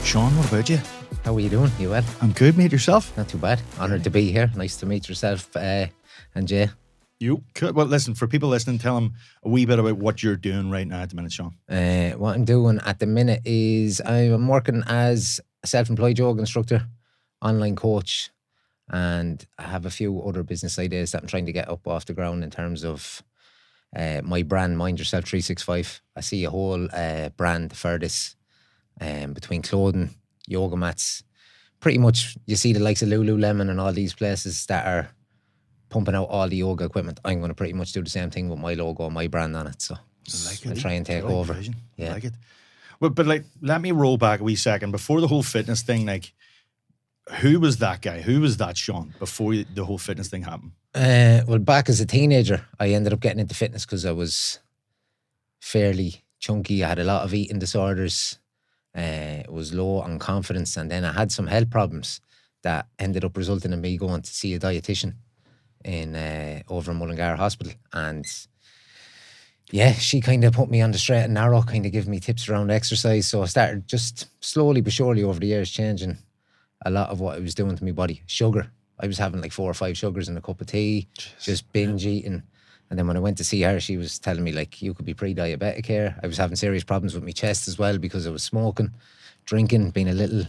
Sean, what about you? How are you doing? You well? I'm good, mate. Yourself? Not too bad. Honoured to be here. Nice to meet yourself and Jay. You could. Well, listen, for people listening, tell them a wee bit about what you're doing right now at the minute, Sean. What I'm doing at the minute is I'm working as a self-employed yoga instructor, online coach, and I have a few other business ideas that I'm trying to get up off the ground in terms of my brand, Mindyourself 365. I see a whole brand for this between clothing, yoga mats. Pretty much you see the likes of Lululemon and all these places that are pumping out all the yoga equipment. I'm going to pretty much do the same thing with my logo, my brand on it. So I'll try and take over. Yeah. I like it. But like, let me roll back a wee second. Before the whole fitness thing, like, who was that guy? Who was that Sean before the whole fitness thing happened? Well, back as a teenager, I ended up getting into fitness because I was fairly chunky. I had a lot of eating disorders. It was low on confidence, and then I had some health problems that ended up resulting in me going to see a dietitian in over in Mullingar Hospital. And yeah, she kind of put me on the straight and narrow, kind of giving me tips around exercise. So I started just slowly but surely over the years changing a lot of what I was doing to my body. Sugar. I was having like 4 or 5 sugars in a cup of tea, just binge eating. And then when I went to see her, she was telling me, like, you could be pre-diabetic here. I was having serious problems with my chest as well because I was smoking, drinking, being a little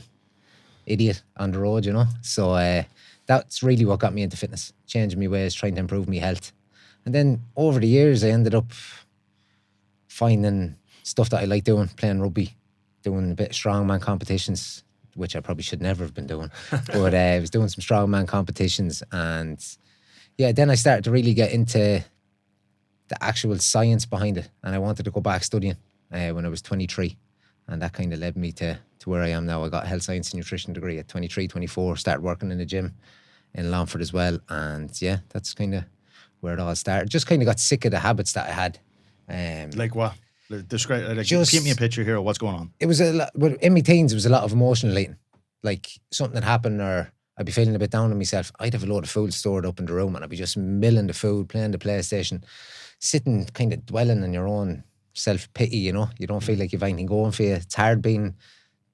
idiot on the road, you know. So that's really what got me into fitness, changing my ways, trying to improve my health. And then over the years, I ended up finding stuff that I like doing, playing rugby, doing a bit of strongman competitions, which I probably should never have been doing. But I was doing some strongman competitions, and yeah, then I started to really get into the actual science behind it, and I wanted to go back studying when I was 23, and that kind of led me to where I am now. I got a health science and nutrition degree at 23, 24, started working in a gym in Longford as well, and yeah, that's kind of where it all started. Just kind of got sick of the habits that I had. Like what? Describe, like, just paint me a picture here of what's going on. It was a lot, well, in my teens, it was a lot of emotional eating. Like something had happened, or I'd be feeling a bit down on myself. I'd have a load of food stored up in the room, and I'd be just milling the food, playing the PlayStation, sitting kind of dwelling on your own self-pity, you know. You don't feel like you've anything going for you. It's hard being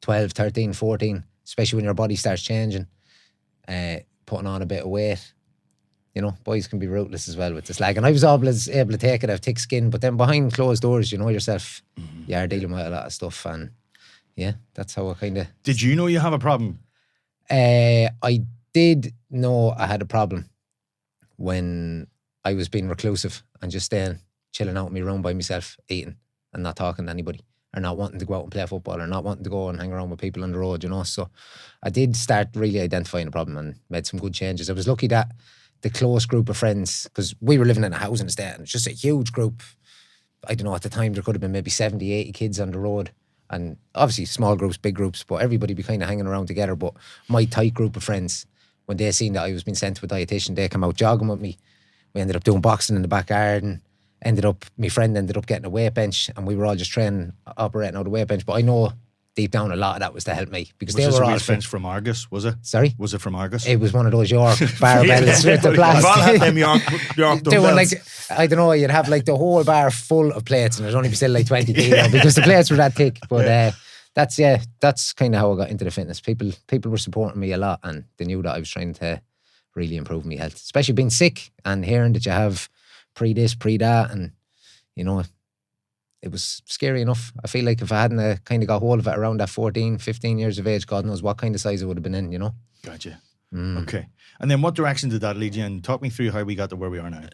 12, 13, 14, especially when your body starts changing, putting on a bit of weight. You know, boys can be ruthless as well with the slag. And I was always able to take it. I have thick skin, but then behind closed doors, you know yourself, you are dealing with a lot of stuff. And yeah, that's how I kind of... Did you know you have a problem? I did know I had a problem when I was being reclusive and just staying, chilling out in my room by myself, eating and not talking to anybody, or not wanting to go out and play football, or not wanting to go and hang around with people on the road, you know. So I did start really identifying the problem and made some good changes. I was lucky that the close group of friends, because we were living in a housing estate, and it's just a huge group. I don't know, at the time there could have been maybe 70, 80 kids on the road, and obviously small groups, big groups, but everybody be kind of hanging around together. But my tight group of friends, when they seen that I was being sent to a dietitian, they came out jogging with me. We ended up doing boxing in the back garden. My friend ended up getting a weight bench, and we were all just training, operating out a weight bench. But I know deep down a lot of that was to help me, because they were all... Was this a bench from Argus, was it? Sorry? Was it from Argus? It was one of those York barbells with the plastic. I've all had them York doing like, I don't know, you'd have like the whole bar full of plates, and there'd only be still like 20 kilo because the plates were that thick. But that's kind of how I got into the fitness. People were supporting me a lot, and they knew that I was trying to really improve my health, especially being sick and hearing that you have pre this, pre that, and you know, it was scary enough. I feel like if I hadn't kind of got hold of it around that 14, 15 years of age, God knows what kind of size I would have been in, you know. Gotcha. Okay. And then what direction did that lead you in? Talk me through how we got to where we are now.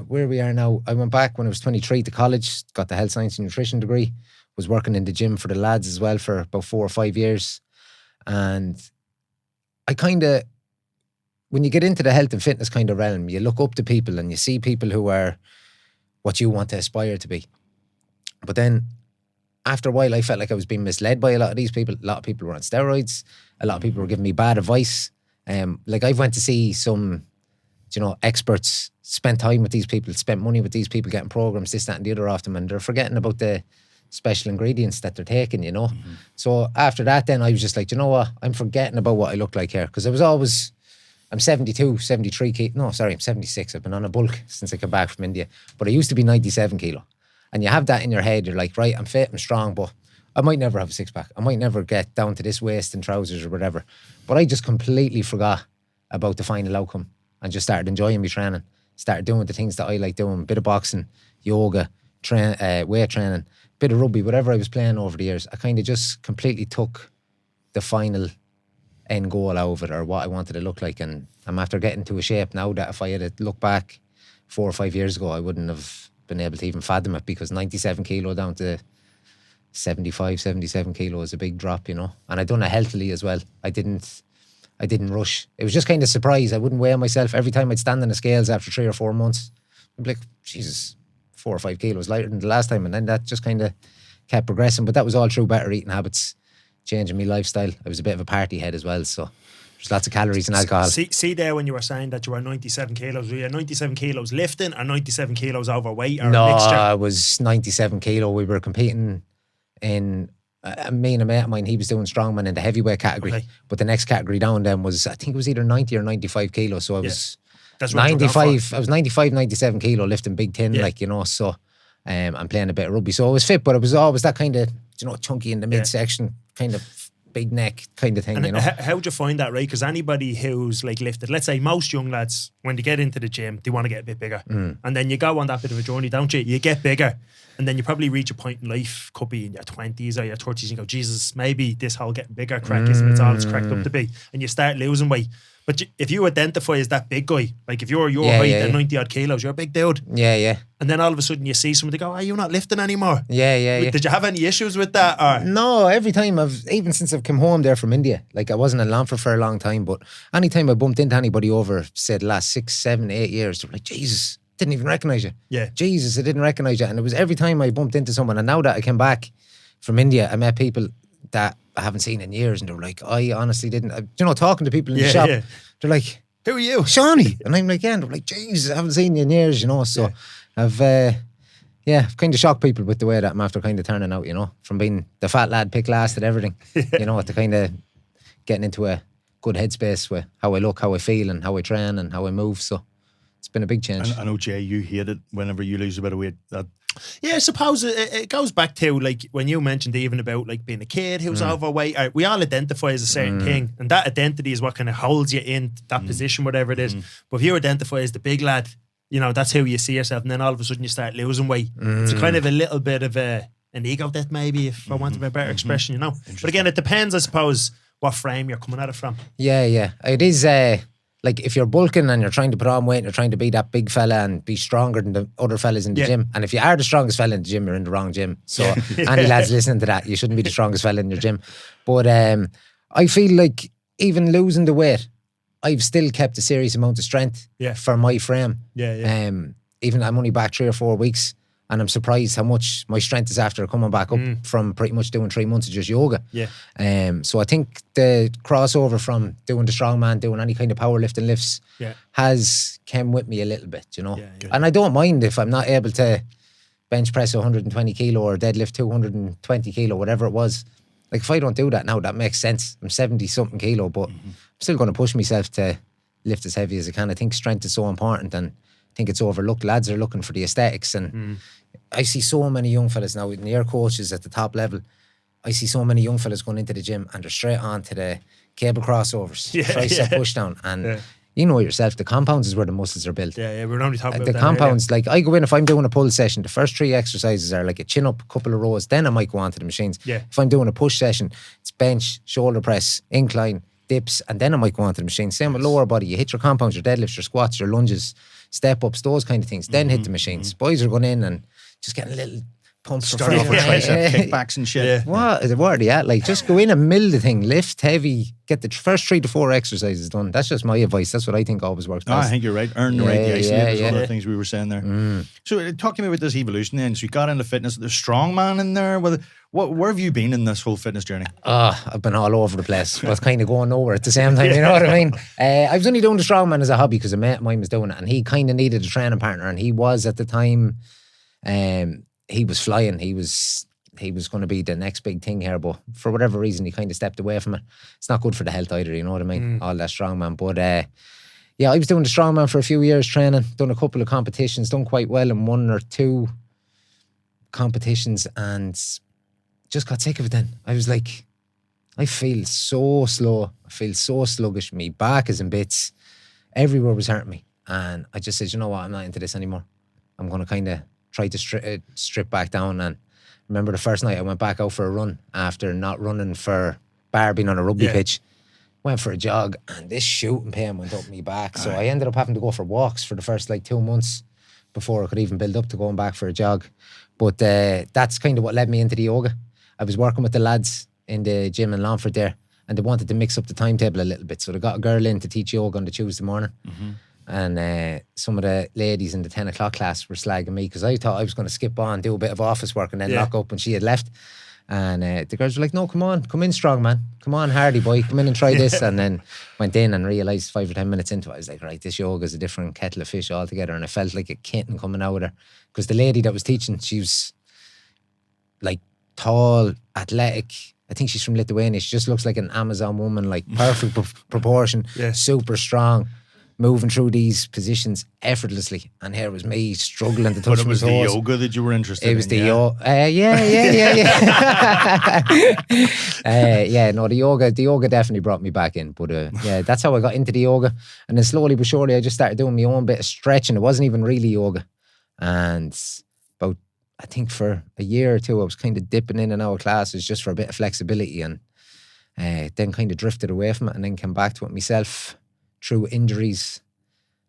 Where we are now, I went back when I was 23 to college, got the health science and nutrition degree, was working in the gym for the lads as well for about 4 or 5 years. And I kind of, when you get into the health and fitness kind of realm, you look up to people and you see people who are what you want to aspire to be. But then after a while, I felt like I was being misled by a lot of these people. A lot of people were on steroids. A lot of people were giving me bad advice. Like I've went to see some, you know, experts, spent time with these people, spent money with these people, getting programs, this, that and the other off them, and they're forgetting about the special ingredients that they're taking, you know. So after that, then I was just like, you know what? I'm forgetting about what I look like here, because I was always... I'm 72, 73 kilo. No, sorry, I'm 76. I've been on a bulk since I came back from India. But I used to be 97 kilo. And you have that in your head. You're like, right, I'm fit, I'm strong, but I might never have a six pack. I might never get down to this waist in trousers or whatever. But I just completely forgot about the final outcome and just started enjoying my training. Started doing the things that I like doing, bit of boxing, yoga, weight training, bit of rugby, whatever I was playing over the years. I kind of just completely took the final end goal out of it, or what I wanted to look like. And I'm after getting to a shape now that if I had to look back 4 or 5 years ago, I wouldn't have been able to even fathom it, because 97 kilo down to 75, 77 kilo is a big drop, you know. And I done it healthily as well. I didn't rush. It was just kind of surprise. I wouldn't weigh myself. Every time I'd stand on the scales after 3 or 4 months, I'd be like, Jesus, 4 or 5 kilos lighter than the last time. And then that just kind of kept progressing. But that was all through better eating habits, changing my lifestyle. I was a bit of a party head as well, so there's lots of calories and alcohol. See there, when you were saying that you were 97 kilos, were you 97 kilos lifting or 97 kilos overweight, or no, a mixture? I was 97 kilo. We were competing in, me and a mate of mine, he was doing strongman in the heavyweight category. Okay. But the next category down then was, I think it was either 90 or 95 kilos. So I was That's what you were going 95, I was 95, 97 kilo lifting big tin, like, you know, so I'm playing a bit of rugby. So I was fit, but it was always that kind of, you know, chunky in the midsection, kind of big neck kind of thing, And you know. how do you find that, right? Because anybody who's like lifted, let's say most young lads, when they get into the gym, they want to get a bit bigger. And then you go on that bit of a journey, don't you? You get bigger. And then you probably reach a point in life, could be in your 20s or your 30s, and you go, Jesus, maybe this whole getting bigger crack isn't it's all it's cracked up to be. And you start losing weight. But if you identify as that big guy, like if you're your height and 90 odd kilos, you're a big dude. Yeah. And then all of a sudden you see somebody go, you're not lifting anymore. Yeah. Did you have any issues with that? Or? No, every time even since I've come home there from India, like I wasn't in Lanford for a long time, but anytime I bumped into anybody over, say, the last 6, 7, 8 years, they were like, Jesus, didn't even recognise you. Yeah. Jesus, I didn't recognise you. And it was every time I bumped into someone. And now that I came back from India, I met people that I haven't seen in years, and they were like, I honestly didn't, you know, talking to people in the shop, they're like, who are you? Seanie. And I'm like, yeah, and they're like, Jesus, I haven't seen you in years, you know. So I've kind of shocked people with the way that I'm after kind of turning out, you know, from being the fat lad, pick last at everything, you know, to kind of getting into a good headspace with how I look, how I feel, and how I train and how I move. So it's been a big change. And I know, Jay, you hate it whenever you lose a bit of weight. Yeah, I suppose it goes back to, like, when you mentioned even about, like, being a kid who's overweight. We all identify as a certain thing, and that identity is what kind of holds you in that position, whatever it is. But if you identify as the big lad, you know, that's how you see yourself, and then all of a sudden you start losing weight. It's kind of a little bit of an ego death, maybe, if I want to be a better expression, you know. But again, it depends, I suppose, what frame you're coming at it from. Yeah. It is, like, if you're bulking and you're trying to put on weight and you're trying to be that big fella and be stronger than the other fellas in the gym, and if you are the strongest fella in the gym, you're in the wrong gym. So any lads listening to that, you shouldn't be the strongest fella in your gym. But I feel like even losing the weight, I've still kept a serious amount of strength for my frame. Even I'm only back 3 or 4 weeks, and I'm surprised how much my strength is after coming back up from pretty much doing 3 months of just yoga. So I think the crossover from doing the strongman, doing any kind of powerlifting lifts has come with me a little bit, you know. And I don't mind if I'm not able to bench press 120 kilo or deadlift 220 kilo, whatever it was. Like, if I don't do that now, that makes sense. I'm 70 something kilo, but I'm still going to push myself to lift as heavy as I can. I think strength is so important, and I think it's overlooked. Lads are looking for the aesthetics, and I see so many young fellas now, near coaches at the top level. I see so many young fellas going into the gym and they're straight on to the cable crossovers, tricep push down, and you know yourself, the compounds is where the muscles are built. We're only talking about the that compounds. Like, I go in, if I'm doing a pull session, the first 3 exercises are like a chin up, a couple of rows, then I might go on to the machines. If I'm doing a push session, it's bench, shoulder press, incline, dips, and then I might go on to the machine. Same with lower body. You hit your compounds, your deadlifts, your squats, your lunges, step ups, those kind of things, then hit the machines. Boys are going in and just getting a little pump for Starting off with tricep kickbacks and shit. What are they at? Like, just go in and mill the thing, lift heavy, get the first 3 to 4 exercises done. That's just my advice. That's what I think always works best. I think you're right. Earn the right, the isolators, one of the things we were saying there. So talk to me about this evolution then. So you got into fitness, there's strongman in there. Where have you been in this whole fitness journey? I've been all over the place, but kind of going nowhere at the same time, you know what I mean? I was only doing the strongman as a hobby because a mate of mine was doing it, and he kind of needed a training partner, and he was at the time, he was flying. He was going to be the next big thing here, but for whatever reason, he kind of stepped away from it. It's not good for the health either, you know what I mean? All that strongman. But I was doing the strongman for a few years training, done a couple of competitions, done quite well in 1 or 2 competitions, and just got sick of it then. I was like, I feel so slow. I feel so sluggish. My back is in bits. Everywhere was hurting me. And I just said, you know what? I'm not into this anymore. I'm going to kind of try to strip back down. And remember the first night I went back out for a run after not running for bar, being on a rugby pitch. Went for a jog and this shooting pain went up my back. So I ended up having to go for walks for the first like 2 months before I could even build up to going back for a jog. But that's kind of what led me into the yoga. I was working with the lads in the gym in Longford there, and they wanted to mix up the timetable a little bit. So they got a girl in to teach yoga on the Tuesday morning. And some of the ladies in the 10 o'clock class were slagging me because I thought I was going to skip on, do a bit of office work and then lock up when she had left. And the girls were like, no, come in strong, man. Come on, hardy boy, come in and try this. And then went in and realised 5 or 10 minutes into it, I was like, right, this yoga is a different kettle of fish altogether. And I felt like a kitten coming out of her. Because the lady that was teaching, she was like tall, athletic. I think she's from Lithuania. She just looks like an Amazon woman, like perfect proportion, super strong, moving through these positions effortlessly. And here was me struggling to touch my toes. But it was the yoga that you were interested in. It was the yoga. No, the yoga definitely brought me back in. But that's how I got into the yoga. And then slowly but surely, I just started doing my own bit of stretching. It wasn't even really yoga. And about, I think for a year or two, I was kind of dipping in and out of classes just for a bit of flexibility. And then kind of drifted away from it and then came back to it myself through injuries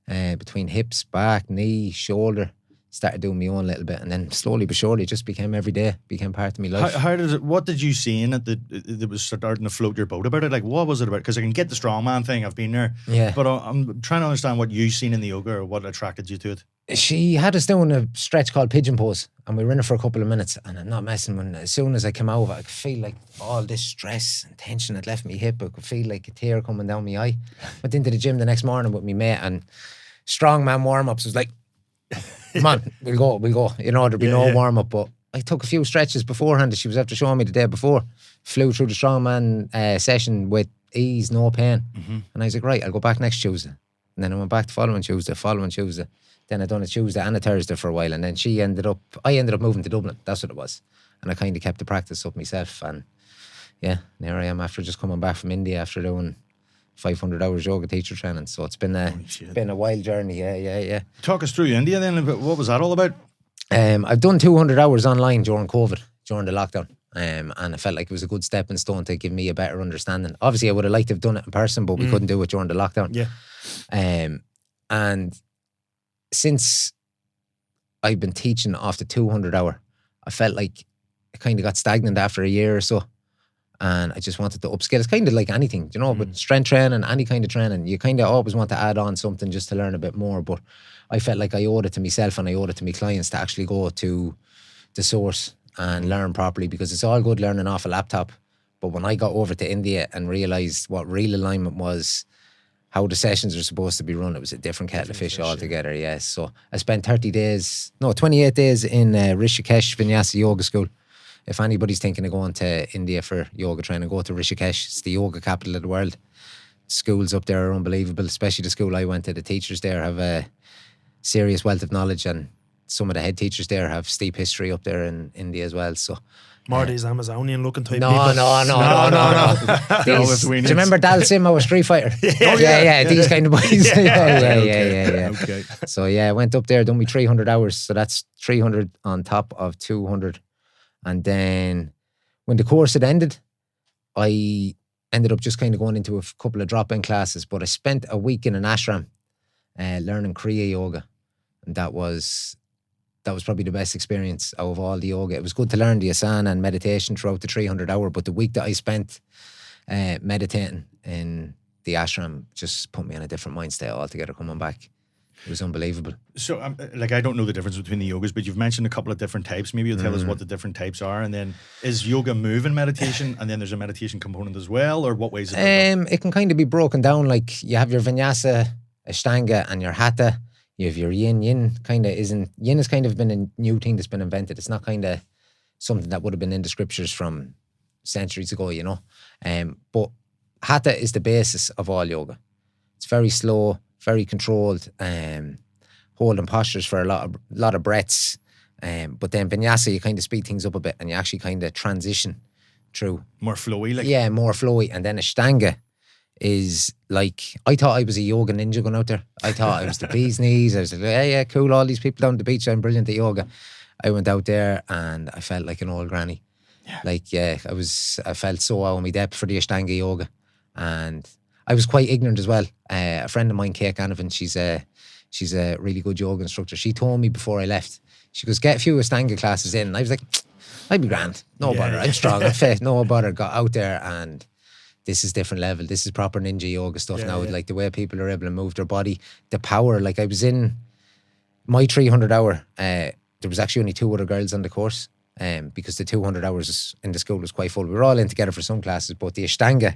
between hips, back, knee, shoulder. Started doing my own little bit, and then slowly but surely it just became every day, became part of my life. How does it? What did you see in it that was starting to float your boat about it? Like, what was it about? Because I can get the strongman thing, I've been there, but I'm trying to understand what you seen in the yoga or what attracted you to it. She had us doing a stretch called pigeon pose, and we were in it for a couple of minutes, and I'm not messing when as soon as I came out of it, I could feel like all this stress and tension had left me hip. I could feel like a tear coming down my eye. Went into the gym the next morning with my mate, and strongman warm-ups was like, come on, we'll go. You know, there'd be no warm-up, but I took a few stretches beforehand that she was after showing me the day before. Flew through the strongman session with ease, no pain. And I was like, right, I'll go back next Tuesday. And then I went back the following Tuesday. Then I done a Tuesday and a Thursday for a while. And then I ended up moving to Dublin. That's what it was. And I kind of kept the practice up myself. And yeah, there I am after just coming back from India after doing 500 hours yoga teacher training. So it's been a wild journey. Yeah. Talk us through India then. What was that all about? I've done 200 hours online during COVID, during the lockdown. And I felt like it was a good stepping stone to give me a better understanding. Obviously, I would have liked to have done it in person, but we couldn't do it during the lockdown. And since I've been teaching off the 200 hour, I felt like I kind of got stagnant after a year or so. And I just wanted to upskill. It's kind of like anything, you know, but strength training, any kind of training, you kind of always want to add on something just to learn a bit more. But I felt like I owed it to myself and I owed it to my clients to actually go to the source and learn properly, because it's all good learning off a laptop. But when I got over to India and realised what real alignment was, how the sessions are supposed to be run, it was a different kettle of fish altogether, yes. So I spent 28 days in Rishikesh Vinyasa Yoga School. If anybody's thinking of going to India for yoga training, go to Rishikesh. It's the yoga capital of the world. Schools up there are unbelievable, especially the school I went to. The teachers there have a serious wealth of knowledge, and some of the head teachers there have steep history up there in India as well. So more these Amazonian looking type no. people. Do you remember Dal Sim, our Street Fighter? These kind of boys. Yeah. Okay. So I went up there, done me 300 hours. So that's 300 on top of 200. And then when the course had ended, I ended up just kind of going into a couple of drop-in classes. But I spent a week in an ashram learning Kriya Yoga. And that was probably the best experience out of all the yoga. It was good to learn the asana and meditation throughout the 300 hour, but the week that I spent meditating in the ashram just put me on a different mind state altogether coming back. It was unbelievable. So, I don't know the difference between the yogas, but you've mentioned a couple of different types. Maybe you'll tell us what the different types are. And then, is yoga moving meditation, and then there's a meditation component as well, or what ways is it? It can kind of be broken down. Like, you have your vinyasa, ashtanga, and your hatha. You have your yin. Yin has kind of been a new thing that's been invented. It's not kind of something that would have been in the scriptures from centuries ago, you know. But hatha is the basis of all yoga. It's very slow, very controlled, holding postures for a lot of breaths, But then vinyasa, you kind of speed things up a bit and you actually kind of transition through. More flowy, like. Yeah, more flowy. And then Ashtanga is like, I thought I was a yoga ninja going out there. I thought I was the bee's knees. I was like, yeah, cool, all these people down the beach, I'm brilliant at yoga. I went out there and I felt like an old granny. Yeah. Like, I felt so out of my depth for the Ashtanga yoga. And I was quite ignorant as well. A friend of mine, Kate Ganavan, she's a really good yoga instructor. She told me before I left, she goes, get a few Ashtanga classes in. And I was like, I'd be grand. No bother. I'm strong. I'm fit. No bother. Got out there and this is different level. This is proper ninja yoga stuff now. Like the way people are able to move their body, the power. Like I was in my 300 hour, there was actually only 2 other girls on the course because the 200 hours in the school was quite full. We were all in together for some classes, but the Ashtanga,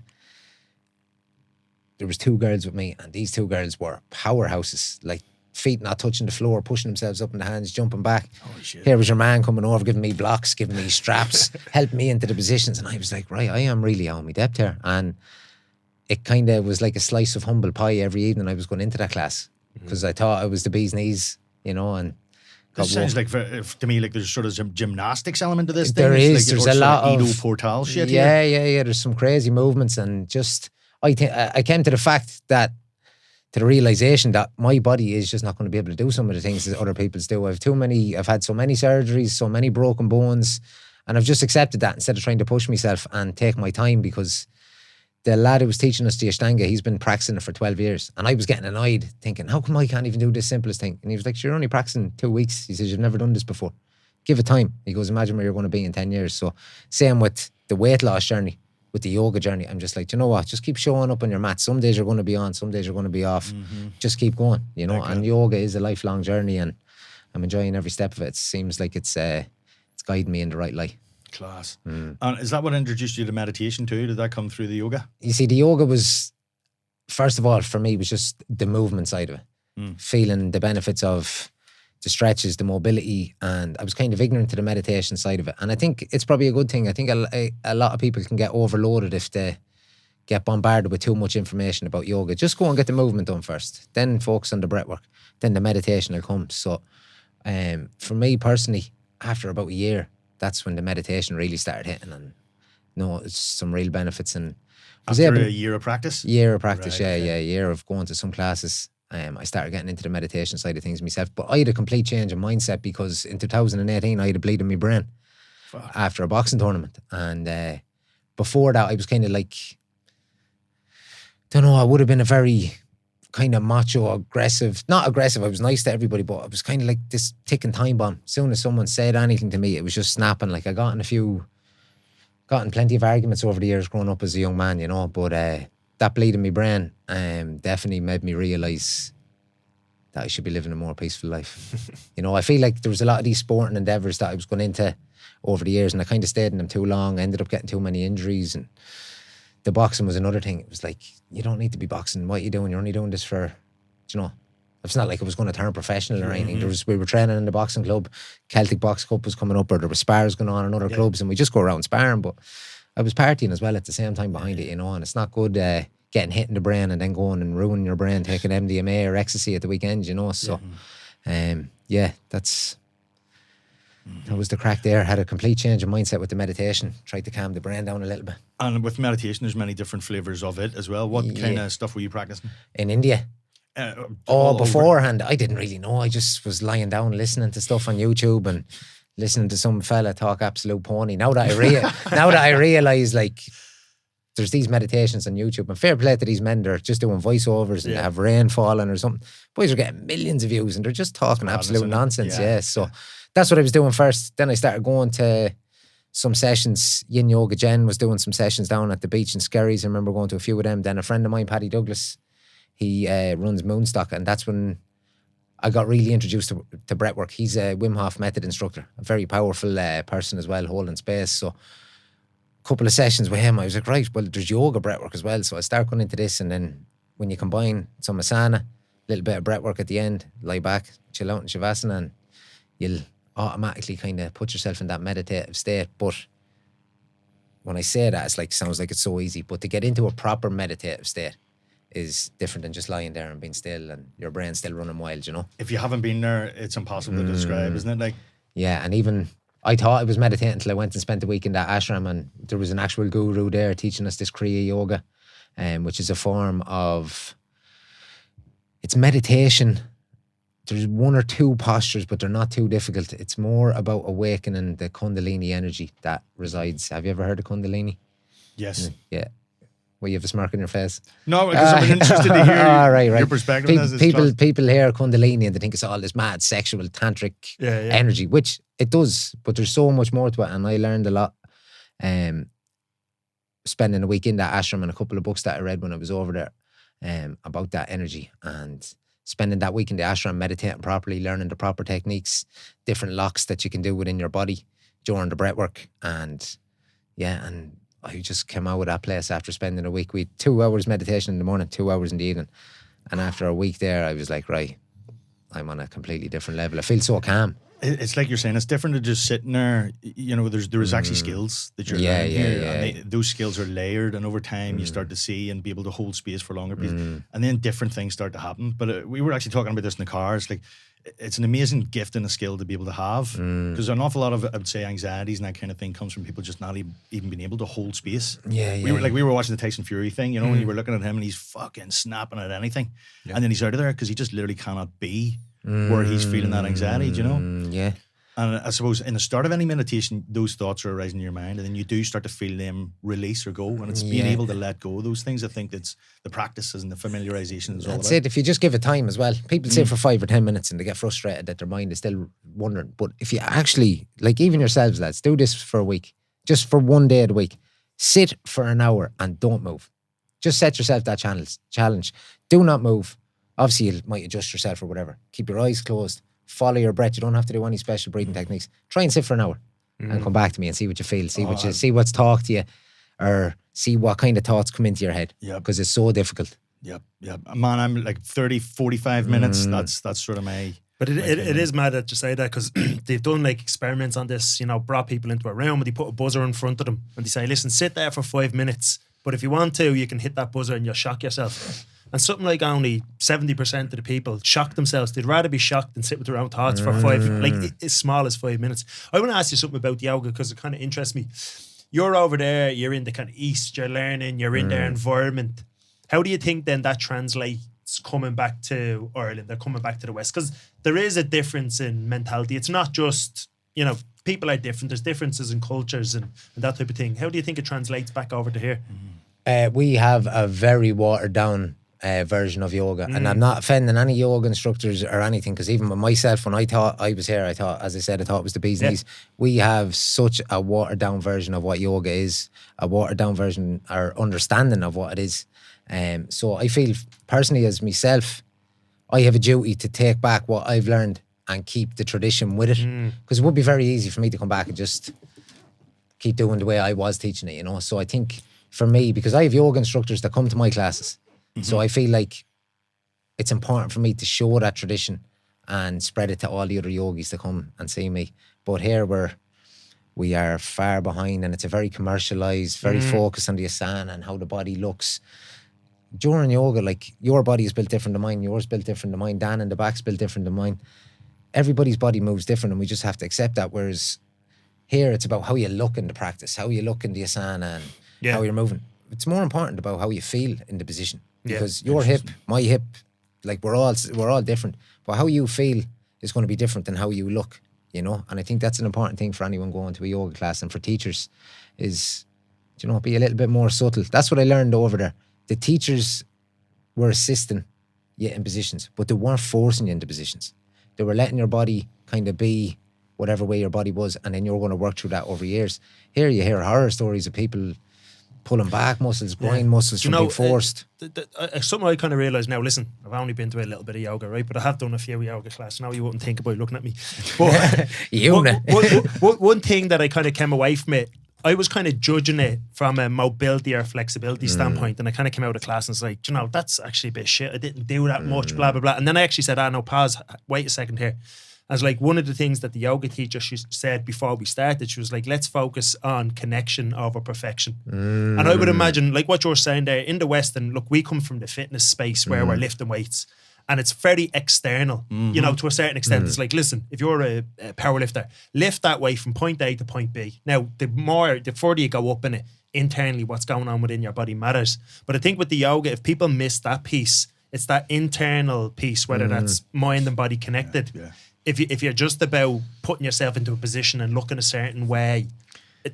there was 2 girls with me and these 2 girls were powerhouses, like feet not touching the floor, pushing themselves up in the hands, jumping back. Holy shit. Here was your man coming over, giving me blocks, giving me straps, helping me into the positions. And I was like, right, I am really on my depth here. And it kind of was like a slice of humble pie every evening I was going into that class because I thought I was the bee's knees, you know. And it sounds like, to me, like there's sort of some gymnastics element to this there thing. Is. Like, there's a lot of Edo Portal shit yeah, here. yeah. There's some crazy movements and just, I came to the fact that, to the realization that my body is just not going to be able to do some of the things that other people's do. I've had so many surgeries, so many broken bones, and I've just accepted that instead of trying to push myself and take my time, because the lad who was teaching us the Ashtanga, he's been practicing it for 12 years. And I was getting annoyed thinking, how come I can't even do this simplest thing? And he was like, you're only practicing 2 weeks. He says, you've never done this before. Give it time. He goes, imagine where you're going to be in 10 years. So same with the weight loss journey, with the yoga journey. I'm just like, you know what? Just keep showing up on your mat. Some days you're going to be on, some days you're going to be off. Just keep going, you know. And yoga is a lifelong journey, and I'm enjoying every step of it. It seems like it's guiding me in the right light. Class. And is that what introduced you to meditation too? Did that come through the yoga? You see, the yoga was, first of all, for me, was just the movement side of it. Feeling the benefits of the stretches, the mobility, and I was kind of ignorant to the meditation side of it. And I think it's probably a good thing. I think a lot of people can get overloaded if they get bombarded with too much information about yoga. Just go and get the movement done first, then focus on the breath work, then the meditation will come. So for me personally, after about a year, that's when the meditation really started hitting, and it's some real benefits. And After a year of practice? Year of practice, Right, a year of going to some classes. I started getting into the meditation side of things myself. But I had a complete change of mindset because in 2018, I had a bleed in my brain after a boxing tournament. And before that, I was kind of like, I would have been a very kind of macho, aggressive. Not aggressive, I was nice to everybody, but I was kind of like this ticking time bomb. As soon as someone said anything to me, it was just snapping. Like I got in plenty of arguments over the years growing up as a young man, you know, but that bleed in my brain definitely made me realise that I should be living a more peaceful life. You know, I feel like there was a lot of these sporting endeavours that I was going into over the years, and I kind of stayed in them too long, ended up getting too many injuries, and the boxing was another thing. It was like, you don't need to be boxing. What are you doing? You're only doing this for, you know. It's not like it was going to turn professional or anything. We were training in the boxing club. Celtic Box Cup was coming up, or there were spars going on in other clubs, and we just go around sparring. But I was partying as well at the same time behind it, you know, and it's not good getting hit in the brain and then going and ruining your brain, taking MDMA or ecstasy at the weekend, you know. So, that was the crack there. Had a complete change of mindset with the meditation. Tried to calm the brain down a little bit. And with meditation, there's many different flavours of it as well. What kind of stuff were you practicing? In India? Beforehand, I didn't really know. I just was lying down listening to stuff on YouTube and listening to some fella talk absolute pony. Now that I realise, like, there's these meditations on YouTube, and fair play to these men, they're just doing voiceovers and they have rain falling or something. Boys are getting millions of views and they're just talking absolute nonsense. So that's what I was doing first. Then I started going to some sessions. Yin Yoga Jen was doing some sessions down at the beach in Skerries. I remember going to a few of them. Then a friend of mine, Paddy Douglas, he runs Moonstock, and that's when I got really introduced to breathwork. He's a Wim Hof method instructor, a very powerful person as well, holding space. So a couple of sessions with him, I was like, right, well, there's yoga breathwork as well. So I start going into this, and then when you combine some asana, a little bit of breathwork at the end, lie back, chill out in Shavasana, and you'll automatically kind of put yourself in that meditative state. But when I say that, it's like, sounds like it's so easy, but to get into a proper meditative state is different than just lying there and being still and your brain's still running wild, you know. If you haven't been there, it's impossible to describe, isn't it? Like, Yeah, and even I thought I was meditating until I went and spent a week in that ashram, and there was an actual guru there teaching us this Kriya Yoga, which is a form of, it's meditation. There's one or two postures, but they're not too difficult. It's more about awakening the Kundalini energy that resides. Have you ever heard of Kundalini? Yes. Yeah. Well, you have a smirk on your face. No, because I'm interested to hear right. your perspective. on this. People hear Kundalini and they think it's all this mad sexual tantric energy, which it does, but there's so much more to it. And I learned a lot spending a week in that ashram and a couple of books that I read when I was over there about that energy, and spending that week in the ashram, meditating properly, learning the proper techniques, different locks that you can do within your body during the breathwork. And I just came out of that place after spending a week. We had 2 hours meditation in the morning, 2 hours in the evening. And after a week there, I was like, right, I'm on a completely different level. I feel so calm. It's like you're saying, it's different to just sitting there. There is actually skills that you're learning here. And those skills are layered, and over time you start to see and be able to hold space for longer periods. And then different things start to happen. But we were actually talking about this in the car. It's like, it's an amazing gift and a skill to be able to have, because an awful lot of, I would say, anxieties and that kind of thing comes from people just not even being able to hold space. We were watching the Tyson Fury thing, and you were looking at him and he's fucking snapping at anything, and then he's out of there because he just literally cannot be where he's feeling that anxiety, And I suppose in the start of any meditation, those thoughts are arising in your mind, and then you do start to feel them release or go. And it's being able to let go of those things. I think that's the practices and the familiarization is all about. That's it. If you just give it time as well. People sit for 5 or 10 minutes and they get frustrated that their mind is still wondering. But if you actually, like even yourselves, lads, do this for a week, just for 1 day of the week. Sit for an hour and don't move. Just set yourself that challenge. Do not move. Obviously, you might adjust yourself or whatever. Keep your eyes closed. Follow your breath. You don't have to do any special breathing techniques. Try and sit for an hour and come back to me and see what you feel. See what's talked to you, or see what kind of thoughts come into your head. Because it's so difficult. Yep. Man, I'm like 30, 45 minutes. That's sort of my... But it is mad that you say that, because they've done like experiments on this, brought people into a room and they put a buzzer in front of them and they say, listen, sit there for 5 minutes. But if you want to, you can hit that buzzer and you'll shock yourself. And something like only 70% of the people shock themselves. They'd rather be shocked than sit with their own thoughts for as small as 5 minutes. I want to ask you something about yoga, because it kind of interests me. You're over there, you're in the kind of East, you're learning, you're in their environment. How do you think then that translates coming back to Ireland or coming back to the West? Because there is a difference in mentality. It's not just, people are different. There's differences in cultures and that type of thing. How do you think it translates back over to here? We have a very watered down version of yoga, and I'm not offending any yoga instructors or anything, because even with myself, when I thought I was here, I thought it was the bee's knees. We have such a watered down version of what yoga is, a watered down version or understanding of what it is. So I feel personally, as myself, I have a duty to take back what I've learned and keep the tradition with it, because it would be very easy for me to come back and just keep doing the way I was teaching it, So I think for me, because I have yoga instructors that come to my classes, so I feel like it's important for me to show that tradition and spread it to all the other yogis that come and see me. But here we are far behind, and it's a very commercialized, very focused on the asana and how the body looks. During yoga, like, your body is built different to mine, yours built different to mine, Dan in the back's built different to mine. Everybody's body moves different, and we just have to accept that. Whereas here, it's about how you look in the practice, how you look in the asana, and how you're moving. It's more important about how you feel in the position. Because your hip, my hip, like we're all different. But how you feel is going to be different than how you look, And I think that's an important thing for anyone going to a yoga class, and for teachers is, be a little bit more subtle. That's what I learned over there. The teachers were assisting you in positions, but they weren't forcing you into positions. They were letting your body kind of be whatever way your body was, and then you're going to work through that over years. Here you hear horror stories of people pulling back muscles, groin muscles from being forced. Something I kind of realise now, listen, I've only been to a little bit of yoga, right? But I have done a few yoga classes. Now you wouldn't think about looking at me. But one thing that I kind of came away from it, I was kind of judging it from a mobility or flexibility standpoint, and I kind of came out of class and was like, that's actually a bit of shit. I didn't do that much, blah, blah, blah. And then I actually said, no, pause, wait a second here. I was like, one of the things that the yoga teacher said before we started, she was like, let's focus on connection over perfection. And I would imagine, like what you're saying there, in the West, and look, we come from the fitness space where we're lifting weights. and it's very external, you know, to a certain extent. It's like, listen, if you're a powerlifter, lift that weight from point A to point B. Now, the further you go up in it, internally, what's going on within your body matters. But I think with the yoga, if people miss that piece, it's that internal piece, whether that's mind and body connected. Yeah. If you're just about putting yourself into a position and looking a certain way,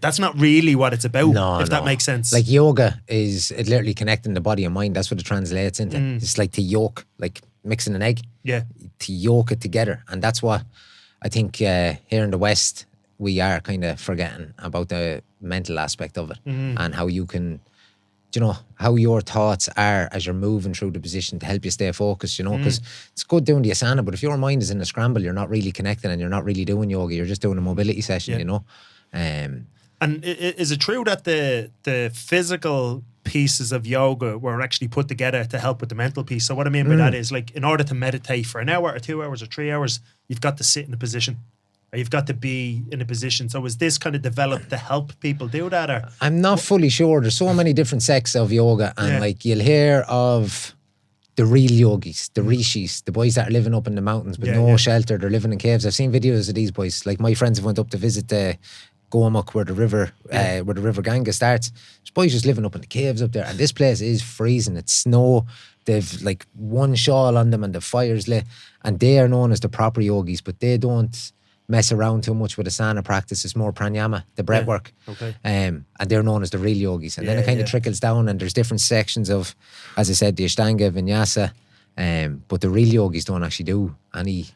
that's not really what it's about, if that makes sense. Like yoga is literally connecting the body and mind. That's what it translates into. It's like to yolk, like mixing an egg. Yeah. To yolk it together. And that's what I think here in the West, we are kind of forgetting about the mental aspect of it and how you can, you know, how your thoughts are as you're moving through the position to help you stay focused, you know, because it's good doing the asana, but if your mind is in a scramble, you're not really connecting and you're not really doing yoga, you're just doing a mobility session, you know. And is it true that the physical pieces of yoga were actually put together to help with the mental piece? So what I mean by that is, like, in order to meditate for an hour or 2 hours or 3 hours, you've got to sit in a position. Or you've got to be in a position. So is this kind of developed to help people do that? Or I'm not fully sure. There's so many different sects of yoga, and like you'll hear of the real yogis, the rishis, the boys that are living up in the mountains with no shelter. They're living in caves. I've seen videos of these boys. Like my friends have went up to visit the Goamuk, where the river Ganga starts. There's boys just living up in the caves up there, and this place is freezing. It's snow. They've like one shawl on them, and the fire's lit, and they are known as the proper yogis, but they don't mess around too much with asana practice. It's more pranayama, the breath work. Okay. And they're known as the real yogis. And then it kind of trickles down, and there's different sections of, as I said, the Ashtanga, Vinyasa. But the real yogis don't actually do any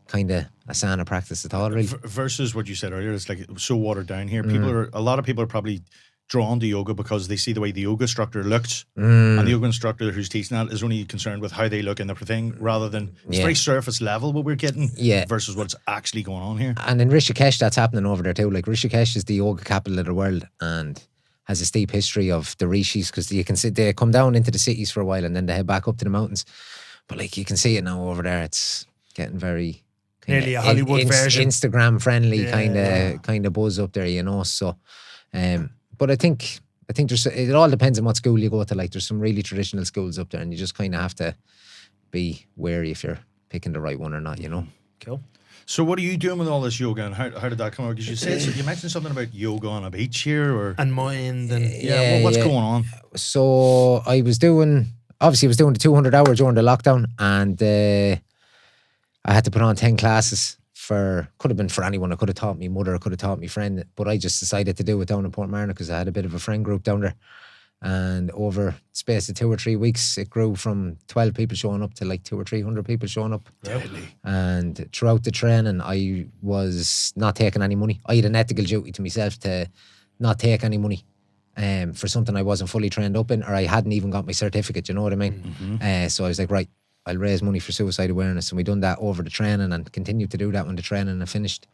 kind of asana practice at all, really. Versus what you said earlier, it's like so watered down here. A lot of people are probably drawn to yoga because they see the way the yoga instructor looks, and the yoga instructor who's teaching that is only concerned with how they look in the thing, rather than it's very surface level what we're getting versus what's actually going on here. And in Rishikesh, that's happening over there too. Like Rishikesh is the yoga capital of the world and has a steep history of the rishis, because you can see they come down into the cities for a while and then they head back up to the mountains. But like you can see it now over there, it's getting very nearly a Hollywood version, Instagram friendly kind of buzz up there, you know. So but I think it all depends on what school you go to. Like there's some really traditional schools up there, and you just kind of have to be wary if you're picking the right one or not, you know. Cool. So what are you doing with all this yoga, and how did that come out? Because you mentioned something about yoga on a beach here, and mind, and what's going on? So I was doing the 200-hour during the lockdown, and I had to put on 10 classes. Could have been for anyone. I could have taught me mother, I could have taught me friend, but I just decided to do it down in Portmarnock because I had a bit of a friend group down there. And over the space of 2 or 3 weeks, it grew from 12 people showing up to like 200 or 300 people showing up. Really? And throughout the training, I was not taking any money. I had an ethical duty to myself to not take any money for something I wasn't fully trained up in, or I hadn't even got my certificate, you know what I mean? So I was like, right, I'll raise money for suicide awareness. And we done that over the training and continued to do that when the training had finished.